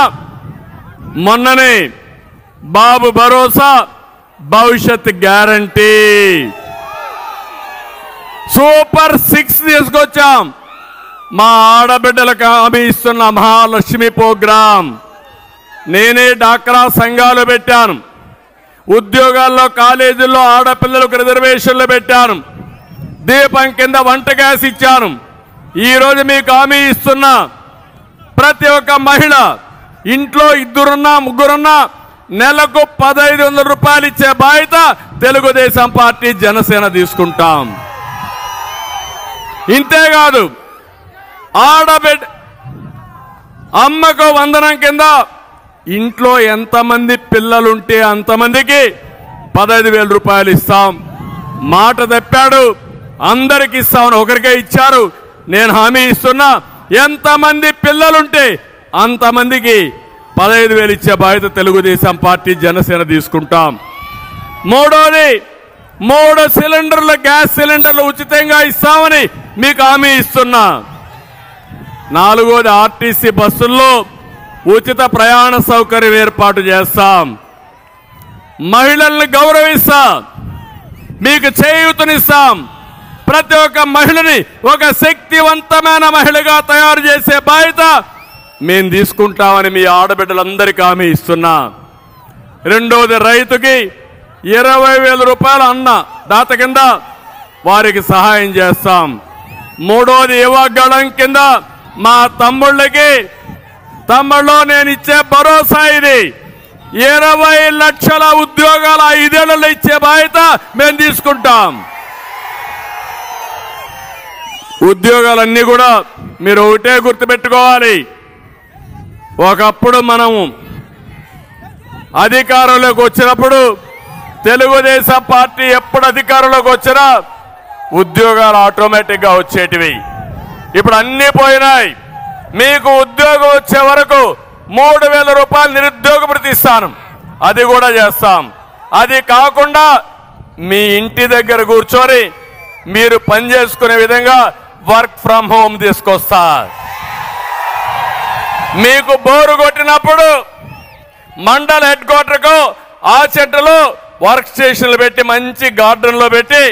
మొన్ననే బాబు భరోసా, భవిష్యత్ గ్యారంటీ, సూపర్ 6 తీసుకొచ్చాం. మా ఆడబిడ్డలకు హామీ ఇస్తున్న మహాలక్ష్మి ప్రోగ్రాం. నేనే డాక్రా సంఘాలు పెట్టాను, ఉద్యోగాల్లో కాలేజీల్లో ఆడపిల్లలకు రిజర్వేషన్లు పెట్టాను, దీపం కింద వంట గ్యాస్ ఇచ్చాను. ఈరోజు మీకు హామీ ఇస్తున్నా, ప్రతి ఒక్క మహిళ ఇంట్లో 2 ముగ్గురున్నా నెలకు 1,500 రూపాయలు ఇచ్చే బాధ్యత తెలుగుదేశం పార్టీ, జనసేన తీసుకుంటాం. ఇంతేకాదు ఆడబిడ్డ అమ్మకు వందనం కింద ఇంట్లో ఎంతమంది పిల్లలుంటే అంతమందికి 15,000 రూపాయలు ఇస్తాం. మాట తప్పాడు, అందరికి ఇస్తామని ఒకరికే ఇచ్చారు. నేను హామీ ఇస్తున్నా, ఎంతమంది పిల్లలుంటే అంతమందికి 15,000 ఇచ్చే బాధ్యత తెలుగుదేశం పార్టీ, జనసేన తీసుకుంటాం. మూడోది 3 సిలిండర్ల గ్యాస్ సిలిండర్లు ఉచితంగా ఇస్తామని మీకు హామీ ఇస్తున్నా. నాలుగోది ఆర్టీసీ బస్సుల్లో ఉచిత ప్రయాణ సౌకర్యం ఏర్పాటు చేస్తాం. మహిళల్ని గౌరవిస్తాం, మీకు చేయూతనిస్తాం. ప్రతి ఒక్క మహిళని ఒక శక్తివంతమైన మహిళగా తయారు చేసే బాధ్యత మేము తీసుకుంటామని మీ ఆడబిడ్డలందరికీ హామీ ఇస్తున్నా. రెండోది రైతుకి 20,000 రూపాయలు అన్న దాత కింద వారికి సహాయం చేస్తాం. మూడోది యువగళం కింద మా తమ్ముళ్ళకి నేను ఇచ్చే భరోసా ఇది. 20 లక్షల ఉద్యోగాలు 5 ఏళ్లలో ఇచ్చే బాధ్యత మేము తీసుకుంటాం. ఉద్యోగాలన్నీ కూడా మీరు ఒకటే గుర్తుపెట్టుకోవాలి. ఒకప్పుడు మనము అధికారంలోకి వచ్చినప్పుడు తెలుగుదేశం పార్టీ ఎప్పుడు అధికారంలోకి వచ్చినా ఉద్యోగాలు ఆటోమేటిక్గా వచ్చేటివి. ఇప్పుడు అన్నీ పోయినాయి. మీకు ఉద్యోగం వచ్చే వరకు 3000 రూపాయలు నిరుద్యోగ భృతి ఇస్తాను, అది కూడా చేస్తాం. అది కాకుండా మీ ఇంటి దగ్గర కూర్చొని మీరు పనిచేసుకునే విధంగా వర్క్ ఫ్రమ్ హోమ్ తీసుకొస్తా. మీకు బోరు కొట్టినప్పుడు మండల హెడ్ క్వార్టర్కు ఆ చెట్టులో వర్క్ స్టేషన్లు పెట్టి మంచి గార్డెన్లో పెట్టి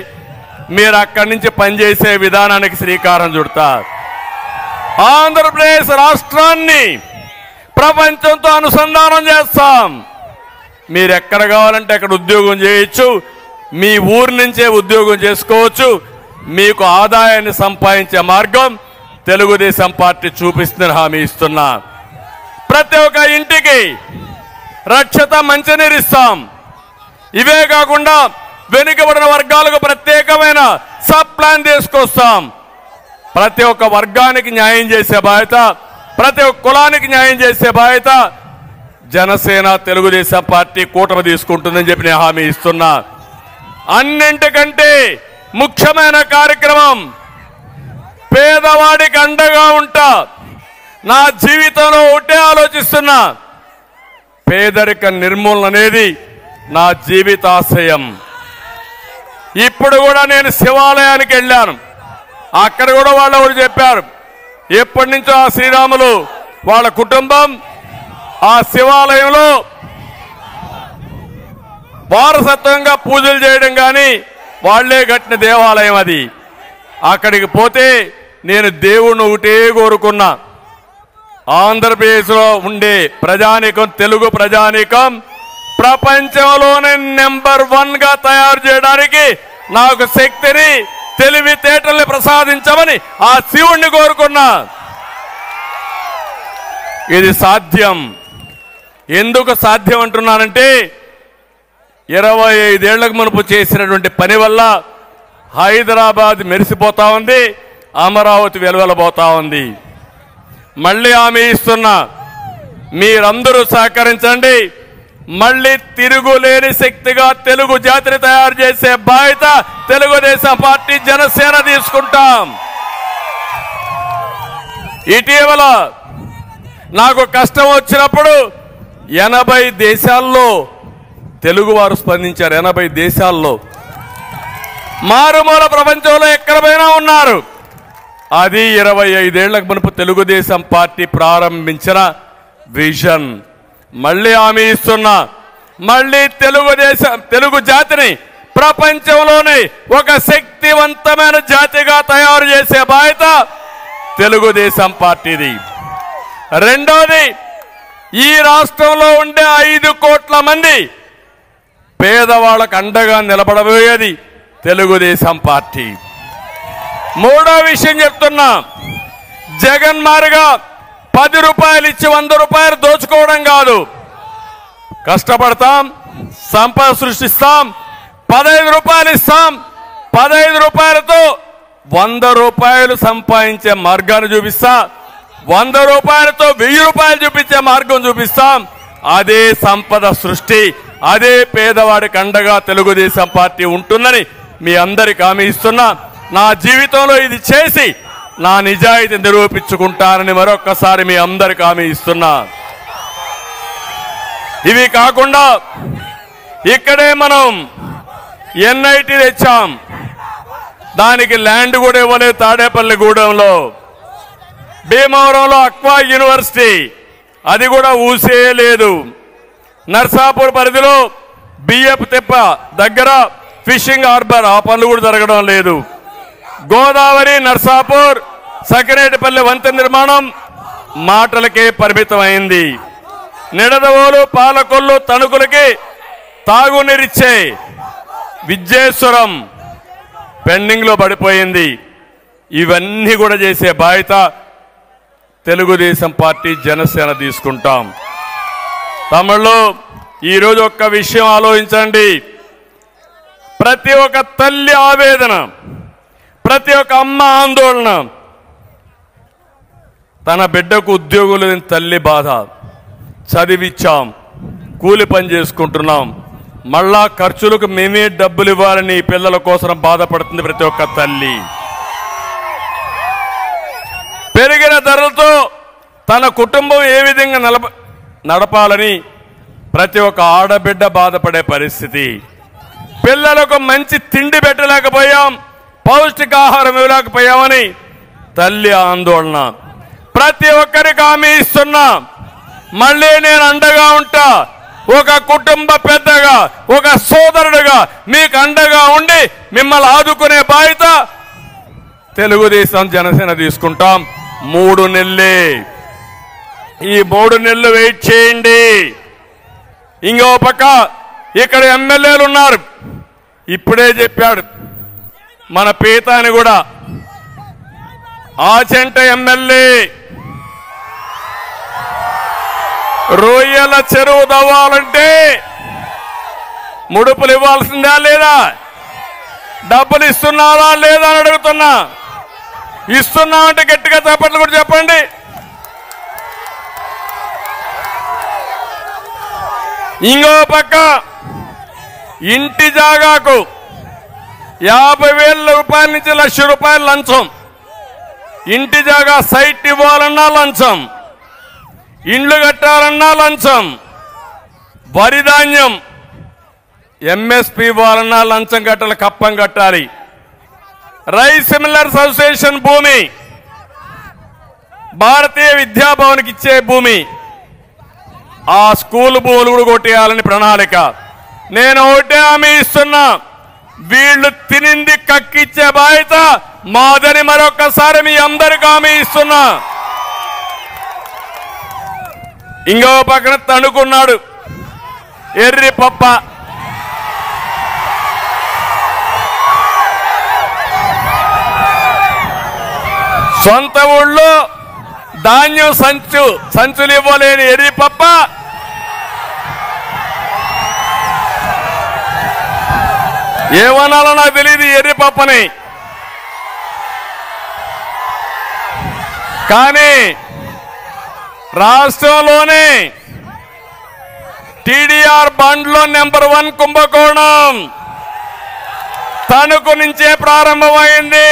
మీరు అక్కడి నుంచి పనిచేసే విధానానికి శ్రీకారం చుడతారు. ఆంధ్రప్రదేశ్ రాష్ట్రాన్ని ప్రపంచంతో అనుసంధానం చేస్తాం. మీరు ఎక్కడ కావాలంటే అక్కడ ఉద్యోగం చేయొచ్చు, మీ ఊరు నుంచే ఉద్యోగం చేసుకోవచ్చు. మీకు ఆదాయాన్ని సంపాదించే మార్గం తెలుగుదేశం పార్టీ చూపిస్తుందని హామీ ఇస్తున్నా. ప్రతి ఒక్క ఇంటికి రక్షిత మంచినీరు ఇస్తాం. ఇవే కాకుండా వెనుకబడిన వర్గాలకు ప్రత్యేకమైన సబ్ ప్లాన్ తీసుకొస్తాం. ప్రతి ఒక్క వర్గానికి న్యాయం చేసే బాధ్యత, ప్రతి ఒక్క కులానికి న్యాయం చేసే బాధ్యత జనసేన తెలుగుదేశం పార్టీ కూటమి తీసుకుంటుందని చెప్పి నేను హామీ ఇస్తున్నా. అన్నింటికంటే ముఖ్యమైన కార్యక్రమం పేదవాడికి అండగా ఉంటా. నా జీవితంలో ఒకటే ఆలోచిస్తున్నా, పేదరిక నిర్మూలన అనేది నా జీవితాశయం. ఇప్పుడు కూడా నేను శివాలయానికి వెళ్ళాను. అక్కడ కూడా వాళ్ళు ఎవరు చెప్పారు, ఎప్పటి నుంచో ఆ శ్రీరాములు వాళ్ళ కుటుంబం ఆ శివాలయంలో వారసత్వంగా పూజలు చేయడం కానీ వాళ్లే కట్టిన దేవాలయం అది. అక్కడికి పోతే నేను దేవుణ్ణి ఒకటే కోరుకున్నా, ఆంధ్రప్రదేశ్లో ఉండే ప్రజానీకం, తెలుగు ప్రజానీకం ప్రపంచంలోనే నెంబర్ 1 గా తయారు చేయడానికి నాకు శక్తిని, తెలివితేటల్ని ప్రసాదించమని ఆ శివుణ్ణి కోరుకున్నా. ఇది సాధ్యం. ఎందుకు సాధ్యం అంటున్నానంటే 25 ఏళ్లకు మునుపు చేసినటువంటి పని వల్ల హైదరాబాద్ మెరిసిపోతా ఉంది, అమరావతి వెలువెలబోతా ఉంది. మళ్ళీ హామీ ఇస్తున్నా, మీరందరూ సహకరించండి. మళ్ళీ తిరుగులేని శక్తిగా తెలుగు జాతిని తయారు చేసే బాధ్యత తెలుగుదేశం పార్టీ జనసేన తీసుకుంటాం. ఇటీవల నాకు కష్టం వచ్చినప్పుడు 80 దేశాల్లో తెలుగువారు స్పందించారు. 80 దేశాల్లో, మారుమూల ప్రపంచంలో ఎక్కడ పోయినా ఉన్నారు. అది 25 ఏళ్లకు మునుపు తెలుగుదేశం పార్టీ ప్రారంభించిన విజన్. మళ్ళీ హామీ ఇస్తున్నా, మళ్ళీ తెలుగు జాతిని ప్రపంచంలోనే ఒక శక్తివంతమైన జాతిగా తయారు చేసే బాధ్యత తెలుగుదేశం పార్టీది. రెండోది, ఈ రాష్ట్రంలో ఉండే 5 కోట్ల మంది పేదవాళ్ళకు అండగా నిలబడబోయేది తెలుగుదేశం పార్టీ. మూడో విషయం చెప్తున్నా, జగన్ మారిగా 10 రూపాయలు ఇచ్చి 100 రూపాయలు దోచుకోవడం కాదు. కష్టపడతాం, సంపద సృష్టిస్తాం, 15 రూపాయలు ఇస్తాం. 15 రూపాయలతో 100 రూపాయలు సంపాదించే మార్గాన్ని చూపిస్తా. 100 రూపాయలతో 1000 రూపాయలు చూపించే మార్గం చూపిస్తాం. అదే సంపద సృష్టి, అదే పేదవాడికి అండగా తెలుగుదేశం పార్టీ ఉంటుందని మీ అందరికి హామీ ఇస్తున్నా. నా జీవితంలో ఇది చేసి నా నిజాయితీ నిరూపించుకుంటానని మరొక్కసారి మీ అందరికి హామీ ఇస్తున్నా. ఇవి కాకుండా ఇక్కడే మనం ఎన్ఐటీ తెచ్చాం. దానికి ల్యాండ్ కూడా ఇవ్వలేదు. తాడేపల్లి గూడెంలో, భీమవరంలో అక్వా యూనివర్సిటీ, అది కూడా ఊసే లేదు. నర్సాపూర్ పరిధిలో బియ్యపు తిప్ప దగ్గర ఫిషింగ్ హార్బర్, ఆ పనులు కూడా జరగడం లేదు. గోదావరి, నర్సాపూర్, సకినేటిపల్లి వంతెన నిర్మాణం మాటలకే పరిమితమైంది. నిడదవోలు, పాలకొల్లు, తణుకులకి తాగునీరిచ్చే విద్యేశ్వరం పెండింగ్ లో పడిపోయింది. ఇవన్నీ కూడా చేసే బాధ్యత తెలుగుదేశం పార్టీ జనసేన తీసుకుంటాం. తమిళలో ఈరోజు ఒక్క విషయం ఆలోచించండి. ప్రతి ఒక్క తల్లి ఆవేదన, ప్రతి ఒక్క అమ్మ ఆందోళన, తన బిడ్డకు ఉద్యోగం లేని తల్లి బాధ. చదివిచ్చాం, కూలి పని చేసుకుంటున్నాం, మళ్ళా ఖర్చులకు మేమే డబ్బులు ఇవ్వాలని పిల్లల కోసం బాధపడుతుంది ప్రతి ఒక్క తల్లి. పెరిగిన ధరలతో తన కుటుంబం ఏ విధంగా నడపాలని ప్రతి ఒక్క ఆడబిడ్డ బాధపడే పరిస్థితి. పిల్లలకు మంచి తిండి పెట్టలేకపోయాం, పౌష్టికాహారం ఇవ్వలేకపోయామని తల్లి ఆందోళన. ప్రతి ఒక్కరికి హామీ ఇస్తున్నా, మళ్ళీ నేను అండగా ఉంటా. ఒక కుటుంబ పెద్దగా, ఒక సోదరుడుగా మీకు అండగా ఉండి మిమ్మల్ని ఆదుకునే బాధ్యత తెలుగుదేశం జనసేన తీసుకుంటాం. 3 నెలలే, ఈ 3 నెలలు వెయిట్ చేయండి. ఇంకో పక్క ఇక్కడ ఎమ్మెల్యేలు ఉన్నారు. ఇప్పుడే చెప్పాడు మన పీతాని కూడా, ఆచంట ఎమ్మెల్యే రొయ్యల చెరువు తవ్వాలంటే ముడుపులు ఇవ్వాల్సిందా లేదా? డబ్బులు ఇస్తున్నారా లేదా అని అడుగుతున్నా. ఇస్తున్నామంటే గట్టిగా చప్పట్లు కూడా చెప్పండి. ఇంకో పక్క ఇంటి జాగాకు 50,000 రూపాయల నుంచి 1,00,000 రూపాయలు లంచం. ఇంటి జాగా సైట్ ఇవ్వాలన్నా లంచం, ఇండ్లు కట్టాలన్నా లంచం, వరి ధాన్యం ఎంఎస్పీ ఇవ్వాలన్నా లంచం కట్టాలి, కప్పం కట్టాలి. రైస్ మిల్లర్స్ అసోసియేషన్ భూమి, భారతీయ విద్యాభవన్కి ఇచ్చే భూమి, ఆ స్కూల్ భూములు కూడా కొట్టేయాలని ప్రణాళిక. నేను ఒకటే హామీ ఇస్తున్నా, వీళ్ళు తినింది కక్కిచ్చే బాధ్యత మాదని మరొకసారి మీ అందరికీ హామీ ఇస్తున్నా. ఇంకో పక్కన తణుకున్నాడు ఎర్రి పప్ప. సొంత ఊళ్ళో ధాన్యం సంచులు ఇవ్వలేని ఎర్రి పప్ప ఏమనాలో నాకు తెలియదు ఎర్రి పప్పని. కానీ రాష్ట్రంలోనే టీడీఆర్ బండ్లో నెంబర్ 1 కుంభకోణం తణుకు నుంచే ప్రారంభమైంది.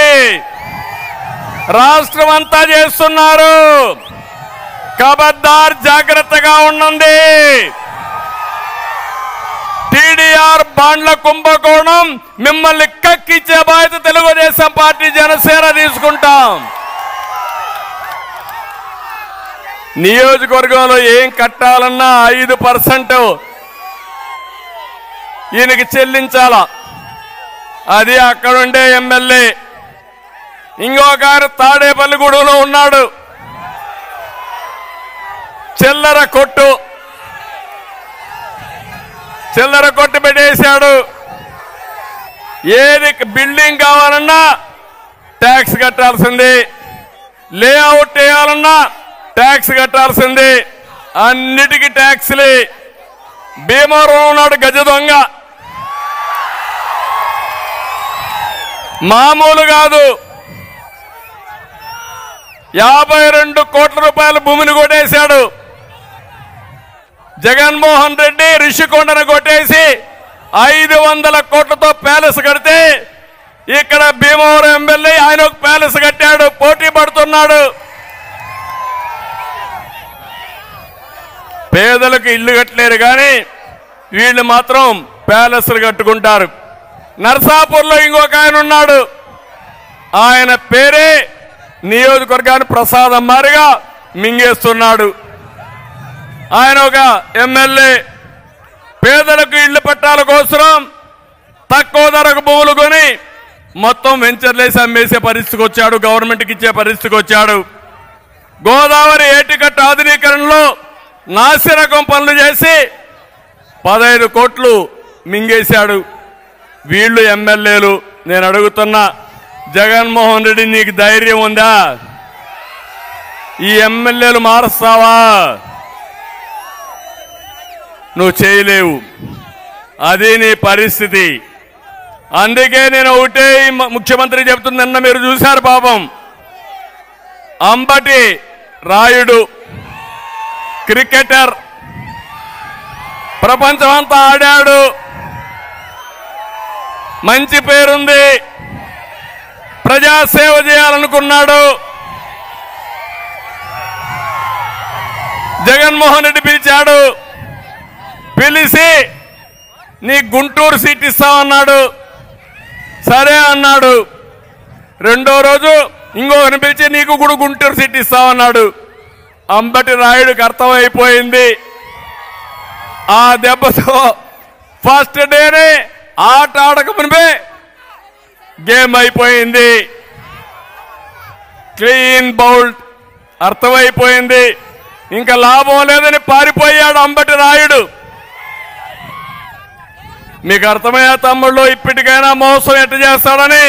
రాష్ట్రం అంతా చేస్తున్నారు. ఖబర్దార్, జాగ్రత్తగా ఉండండి. టీడీఆర్ బాండ్ల కుంభకోణం మిమ్మల్ని కక్కిచ్చే బాధ్యత తెలుగుదేశం పార్టీ జనసేన తీసుకుంటాం. నియోజకవర్గంలో ఏం కట్టాలన్నా 5% ఈయనకి చెల్లించాలా. అది అక్కడుండే ఎమ్మెల్యే. ఇంకొకరు తాడేపల్లిగూడెంలో ఉన్నాడు, చిల్లర కొట్టు పెట్టేశాడు. ఏది బిల్డింగ్ కావాలన్నా ట్యాక్స్ కట్టాల్సింది, లేఅవుట్ వేయాలన్నా ట్యాక్స్ కట్టాల్సింది, అన్నిటికీ ట్యాక్స్లే. భీమవరం ఉన్నాడు గజ దొంగ, మామూలు కాదు. 52 కోట్ల రూపాయల భూమిని కొట్టేశాడు. జగన్మోహన్ రెడ్డి రిషికొండను కొట్టేసి 500 కోట్లతో ప్యాలెస్ కడితే ఇక్కడ భీమవరం ఎమ్మెల్యే ఆయన ఒక ప్యాలెస్ కట్టాడు, పోటీ పడుతున్నాడు. పేదలకు ఇల్లు కట్టలేరు కానీ వీళ్ళు మాత్రం ప్యాలెస్లు కట్టుకుంటారు. నర్సాపూర్లో ఇంకొక ఆయన ఉన్నాడు, ఆయన పేరే నియోజకవర్గాన్ని ప్రసాదం మారిగా మింగేస్తున్నాడు. ఆయన ఒక ఎమ్మెల్యే. పేదలకు ఇళ్ల పట్టాల కోసం తక్కువ ధరకు భూములు కొని మొత్తం వెంచర్లేసి అమ్మేసే పరిస్థితికి వచ్చాడు, గవర్నమెంట్కి ఇచ్చే పరిస్థితికి వచ్చాడు. గోదావరి ఏటికట్టు ఆధునీకరణలో నాసిరకం పనులు చేసి 15 కోట్లు మింగేశాడు. వీళ్ళు ఎమ్మెల్యేలు. నేను అడుగుతున్నా, జగన్మోహన్ రెడ్డి నీకు ధైర్యం ఉందా? ఈ ఎమ్మెల్యేలు మారుస్తావా? నువ్వు చేయలేవు. అది నీ పరిస్థితి. అందుకే నేను ఒకటే ముఖ్యమంత్రి చెప్తుంది. నిన్న మీరు చూశారు పాపం, అంబటి రాయుడు క్రికెటర్, ప్రపంచమంతా ఆడాడు, మంచి పేరుంది, ప్రజాసేవ చేయాలనుకున్నాడు. జగన్మోహన్ రెడ్డి పిలిచాడు, పిలిచి నీ గుంటూరు సీట్ ఇస్తామన్నాడు. సరే అన్నాడు. రెండో రోజు ఇంకొకరిని పిలిచి నీకు కూడా గుంటూరు సీట్ ఇస్తామన్నాడు. అంబటి రాయుడికి అర్థమైపోయింది. ఆ దెబ్బతో ఫస్ట్ డేనే ఆట ఆడకమునిపే గేమ్ అయిపోయింది. Clean bowled. అర్థమైపోయింది. ఇంకా లాభం లేదని పారిపోయాడు అంబటి రాయుడు. మీకు అర్థమయ్యా తమ్ముళ్ళు? ఇప్పటికైనా మోసం ఎట్ట చేస్తాడని.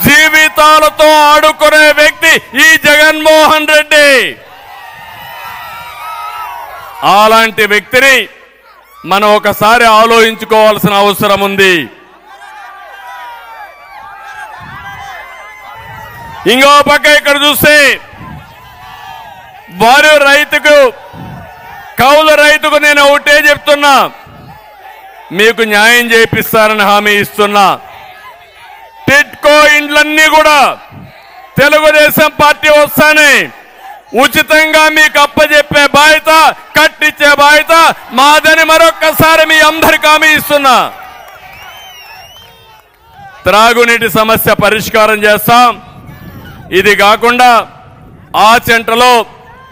జీవితాలతో ఆడుకునే వ్యక్తి ఈ జగన్మోహన్ రెడ్డి. అలాంటి వ్యక్తిని మనం ఒకసారి ఆలోచించుకోవాల్సిన అవసరం ఉంది. ఇంకో పక్క ఇక్కడ చూస్తే వరి రైతుకు, కౌలు రైతుకు నేను ఒకటే చెప్తున్నా, మీకు న్యాయం చేపిస్తారని హామీ ఇస్తున్నా. టిట్కో ఇండ్లన్నీ కూడా తెలుగుదేశం పార్టీ వస్తానే ఉచితంగా మీకు అప్పచెప్పే బాధ్యత, కట్టించే బాధ్యత మాదని మరొక్కసారి మీ అందరికీ హామీ ఇస్తున్నా. త్రాగునీటి సమస్య పరిష్కారం చేస్తాం. ఇది కాకుండా ఆచంటలో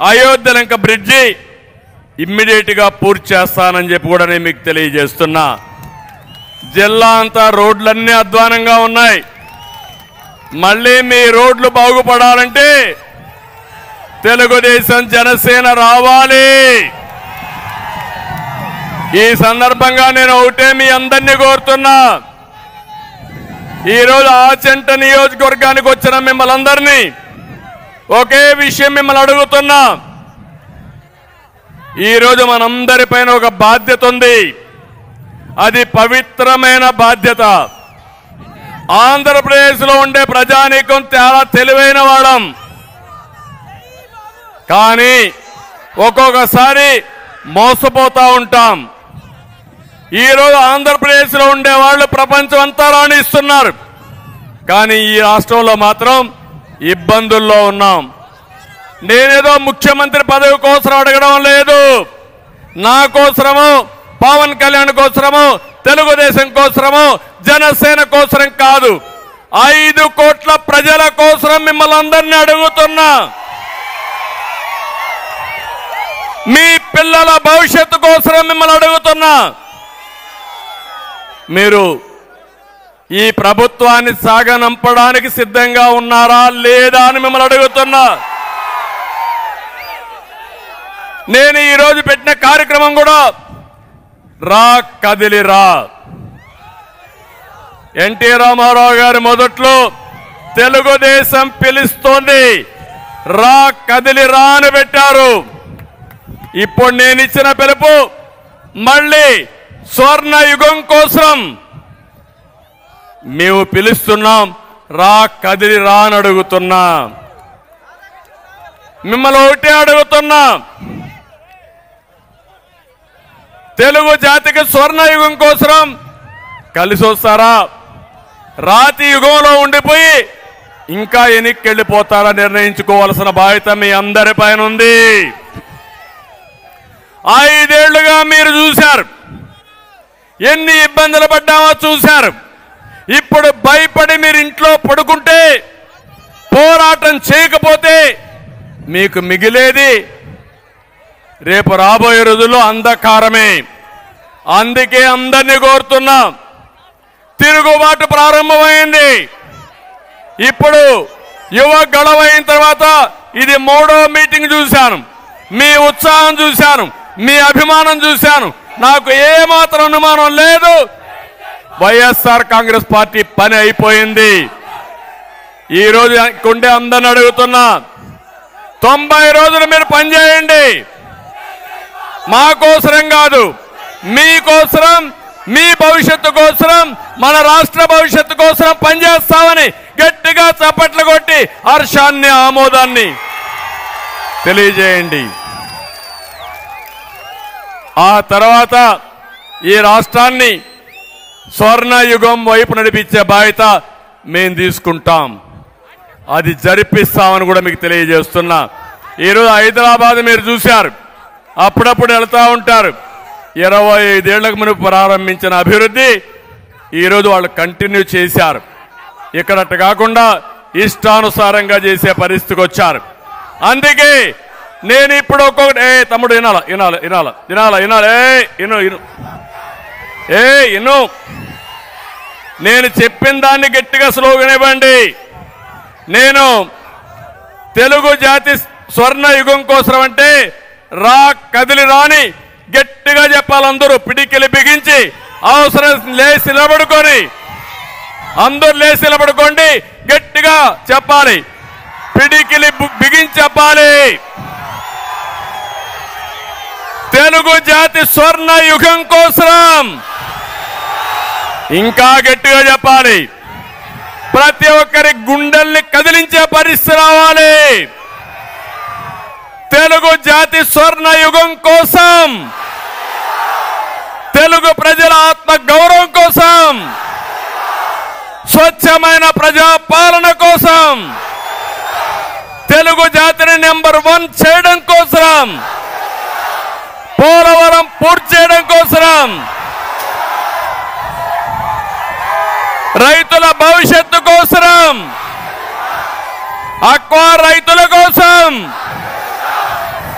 అయోధ్యలంక బ్రిడ్జి ఇమ్మీడియట్ గా పూర్తి చేస్తానని చెప్పి కూడా నేను మీకు తెలియజేస్తున్నా. జిల్లా అంతా రోడ్లన్నీ అధ్వానంగా ఉన్నాయి. మళ్ళీ మీ రోడ్లు బాగుపడాలంటే తెలుగుదేశం జనసేన రావాలి. ఈ సందర్భంగా నేను ఒకటే మీ అందరినీ కోరుతున్నా. ఈరోజు ఆచంట నియోజకవర్గానికి వచ్చిన మిమ్మల్ని అందరినీ ఒకే విషయం మిమ్మల్ని అడుగుతున్నా. ఈరోజు మనందరిపైన ఒక బాధ్యత ఉంది. అది పవిత్రమైన బాధ్యత. ఆంధ్రప్రదేశ్లో ఉండే ప్రజానీకం చాలా తెలివైన వాళ్ళం. కానీ ఒక్కొక్కసారి మోసపోతా ఉంటాం. ఈరోజు ఆంధ్రప్రదేశ్లో ఉండే వాళ్ళు ప్రపంచం అంతా రాణిస్తున్నారు. కానీ ఈ రాష్ట్రంలో మాత్రం ఇబ్బందుల్లో ఉన్నాం. నేనేదో ముఖ్యమంత్రి పదవి కోసం అడగడం లేదు. నా కోసమో, పవన్ కళ్యాణ్ కోసమో, తెలుగుదేశం కోసమో, జనసేన కోసం కాదు, 5 కోట్ల ప్రజల కోసం మిమ్మల్ని అందరినీ అడుగుతున్నా. మీ పిల్లల భవిష్యత్తు కోసం మిమ్మల్ని అడుగుతున్నా. మీరు ఈ ప్రభుత్వాన్ని సాగనంపడానికి సిద్ధంగా ఉన్నారా లేదా అని మిమ్మల్ని అడుగుతున్నా. నేను ఈరోజు పెట్టిన కార్యక్రమం కూడా రా కదిలి రా. ఎన్టీ రామారావు గారి మొదట్లో తెలుగుదేశం పిలుస్తోంది, రా కదిలి రా అని పెట్టారు. ఇప్పుడు నేను ఇచ్చిన పిలుపు మళ్ళీ స్వర్ణ యుగం కోసం మేము పిలుస్తున్నాం. రా కదిలి రా అని అడుగుతున్నా. మిమ్మల్ని ఒకటే అడుగుతున్నా, తెలుగు జాతికి స్వర్ణ యుగం కోసం కలిసి వస్తారా? రాతి యుగంలో ఉండిపోయి ఇంకా వెనక్కి వెళ్ళిపోతారా నిర్ణయించుకోవాల్సిన బాధ్యత మీ అందరిపైన ఉంది. 5 ఏళ్లుగా మీరు చూశారు, ఎన్ని ఇబ్బందులు పడ్డామో చూశారు. ఇప్పుడు భయపడి మీరు ఇంట్లో పడుకుంటే, పోరాటం చేయకపోతే మీకు మిగిలేది రేపు రాబోయే రోజుల్లో అంధకారమే. అందుకే అందరినీ కోరుతున్నా, తిరుగుబాటు ప్రారంభమైంది. ఇప్పుడు యువ గడవైన తర్వాత ఇది 3వ మీటింగ్ చూశాను. మీ ఉత్సాహం చూశాను, మీ అభిమానం చూశాను. నాకు ఏమాత్రం అనుమానం లేదు, వైఎస్ఆర్ కాంగ్రెస్ పార్టీ పని అయిపోయింది. ఈరోజు కొండే అందరిని అడుగుతున్నా, 90 రోజులు మీరు పనిచేయండి. మా కోసరం కాదు, మీకోసరం, మీ భవిష్యత్తు కోసరం, మన రాష్ట్ర భవిష్యత్తు కోసరం పనిచేస్తామని గట్టిగా చప్పట్లు కొట్టి హర్షాన్ని, ఆమోదాన్ని తెలియజేయండి. ఆ తర్వాత ఈ రాష్ట్రాన్ని స్వర్ణయుగం వైపు నడిపించే బాధ్యత మేము తీసుకుంటాం. అది జరిపిస్తామని కూడా మీకు తెలియజేస్తున్నా. ఈరోజు హైదరాబాద్ మీరు చూశారు, అప్పుడప్పుడు వెళ్తూ ఉంటారు. 25 ఏళ్లకు మునుపు ప్రారంభించిన అభివృద్ధి ఈరోజు వాళ్ళు కంటిన్యూ చేశారు. ఇక్కడట్టు కాకుండా ఇష్టానుసారంగా చేసే పరిస్థితికి వచ్చారు. అందుకే నేను ఇప్పుడు ఒక్కొక్కటి, తమ్ముడు వినాల వినాల వినాల వినాల వినాల ఇను ఇను ఇను నేను చెప్పిన దాన్ని గట్టిగా స్లోగన్ ఇవ్వండి. నేను తెలుగు జాతి స్వర్ణ యుగం కోసం అంటే కదిలి రాని గట్టిగా చెప్పాలి. అందరూ పిడికిలి బిగించి, అవసరం లేచి నిలబడుకొని, అందరూ లేచి నిలబడుకోండి, గట్టిగా చెప్పాలి, పిడికిలి బిగించి చెప్పాలి. తెలుగు జాతి స్వర్ణ యుగం కోసం ఇంకా గట్టిగా చెప్పాలి. ప్రతి ఒక్కరి గుండెల్ని కదిలించే పరిస్థితి రావాలి. తెలుగు జాతి స్వర్ణ యుగం కోసం, తెలుగు ప్రజల ఆత్మ గౌరవం కోసం, స్వచ్ఛమైన ప్రజా పాలన కోసం, తెలుగు జాతిని నెంబర్ 1 చేయడం కోసం, పోలవరం పూర్తి చేయడం కోసం, రైతుల భవిష్యత్తు కోసం, అక్వా రైతుల కోసం,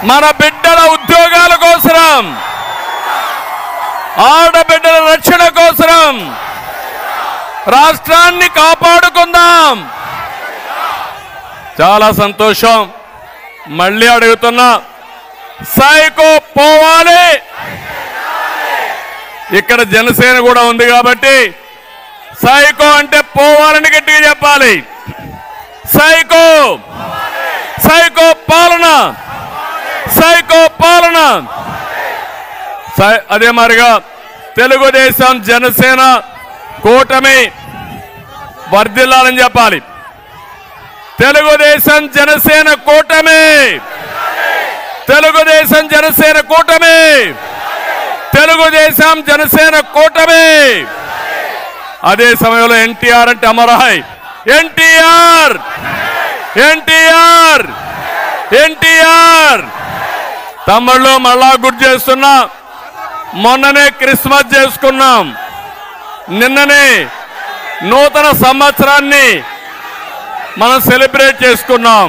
మన బిడ్డల ఉద్యోగాల కోసం, ఆడబిడ్డల రక్షణ కోసం రాష్ట్రాన్ని కాపాడుకుందాం. చాలా సంతోషం. మళ్ళీ అడుగుతున్నా, సైకో పోవాలి. ఇక్కడ జనసేన కూడా ఉంది కాబట్టి సైకో అంటే పోవాలని గట్టిగా చెప్పాలి. సైకో, సైకో పాలన, సైకో పాలన. అదే మరిగా తెలుగుదేశం జనసేన కూటమి వర్ధిల్లాలని చెప్పాలి. తెలుగుదేశం జనసేన కూటమి, తెలుగుదేశం జనసేన కూటమి, తెలుగుదేశం జనసేన కూటమి. అదే సమయంలో ఎన్టీఆర్ అంటే అమరాయ్. ఎన్టీఆర్, ఎన్టీఆర్, ఎన్టీఆర్. తమ్ముళ్ళు మళ్ళా గుర్తు చేస్తున్నా, మొన్ననే క్రిస్మస్ చేసుకున్నాం, నిన్ననే నూతన సంవత్సరాన్ని మనం సెలబ్రేట్ చేసుకున్నాం.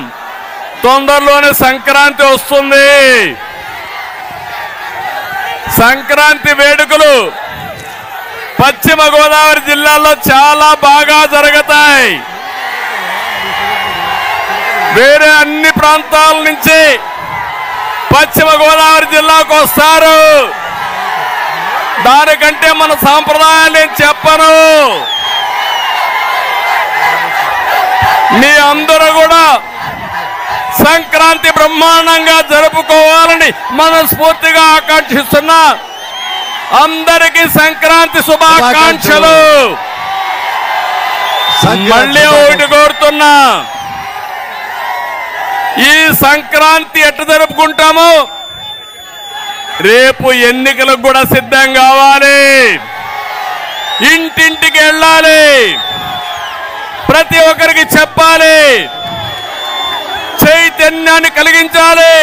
తొందరలోనే సంక్రాంతి వస్తుంది. సంక్రాంతి వేడుకలు పశ్చిమ గోదావరి జిల్లాలో చాలా బాగా జరుగుతాయి. వేరే అన్ని ప్రాంతాల నుంచి పశ్చిమ గోదావరి జిల్లాకు వస్తారు. దానికంటే మన సాంప్రదాయాలు నేను చెప్పను. మీ అందరూ కూడా సంక్రాంతి బ్రహ్మాండంగా జరుపుకోవాలని మనస్ఫూర్తిగా ఆకాంక్షిస్తున్నా. అందరికీ సంక్రాంతి శుభాకాంక్షలు. మళ్ళీ ఒకటి కోరుతున్నా, ఈ సంక్రాంతి ఎట్లా జరుపుకుంటామో రేపు ఎన్నికలకు కూడా సిద్ధం కావాలి. ఇంటింటికి వెళ్ళాలి, ప్రతి ఒక్కరికి చెప్పాలి, చైతన్యాన్ని కలిగించాలి.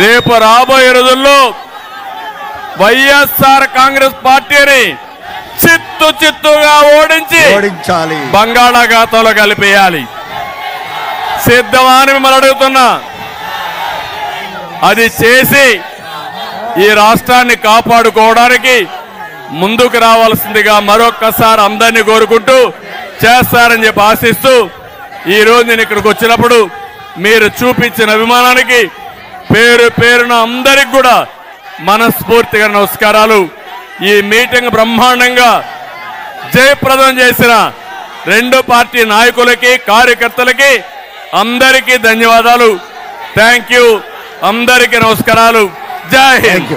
రేపు రాబోయే రోజుల్లో వైఎస్ఆర్ కాంగ్రెస్ పార్టీని చిత్తుగా ఓడించాలి, బంగాళాఖాతంలో కలిపేయాలి. సిద్ధమా అని మిమ్మల్ని అడుగుతున్నా. అది చేసి ఈ రాష్ట్రాన్ని కాపాడుకోవడానికి ముందుకు రావాల్సిందిగా మరొక్కసారి అందరినీ కోరుకుంటూ చేస్తారని చెప్పి ఆశిస్తూ, ఈరోజు నేను ఇక్కడికి వచ్చినప్పుడు మీరు చూపించిన అభిమానానికి పేరు పేరున అందరికి కూడా మనస్ఫూర్తిగా నమస్కారాలు. ఈ మీటింగ్ బ్రహ్మాండంగా జయప్రదం చేసిన రెండు పార్టీ నాయకులకి కార్యకర్తలకి అందరికీ ధన్యవాదాలు. Thank you. అందరికీ నమస్కారాలు. జై హింద్.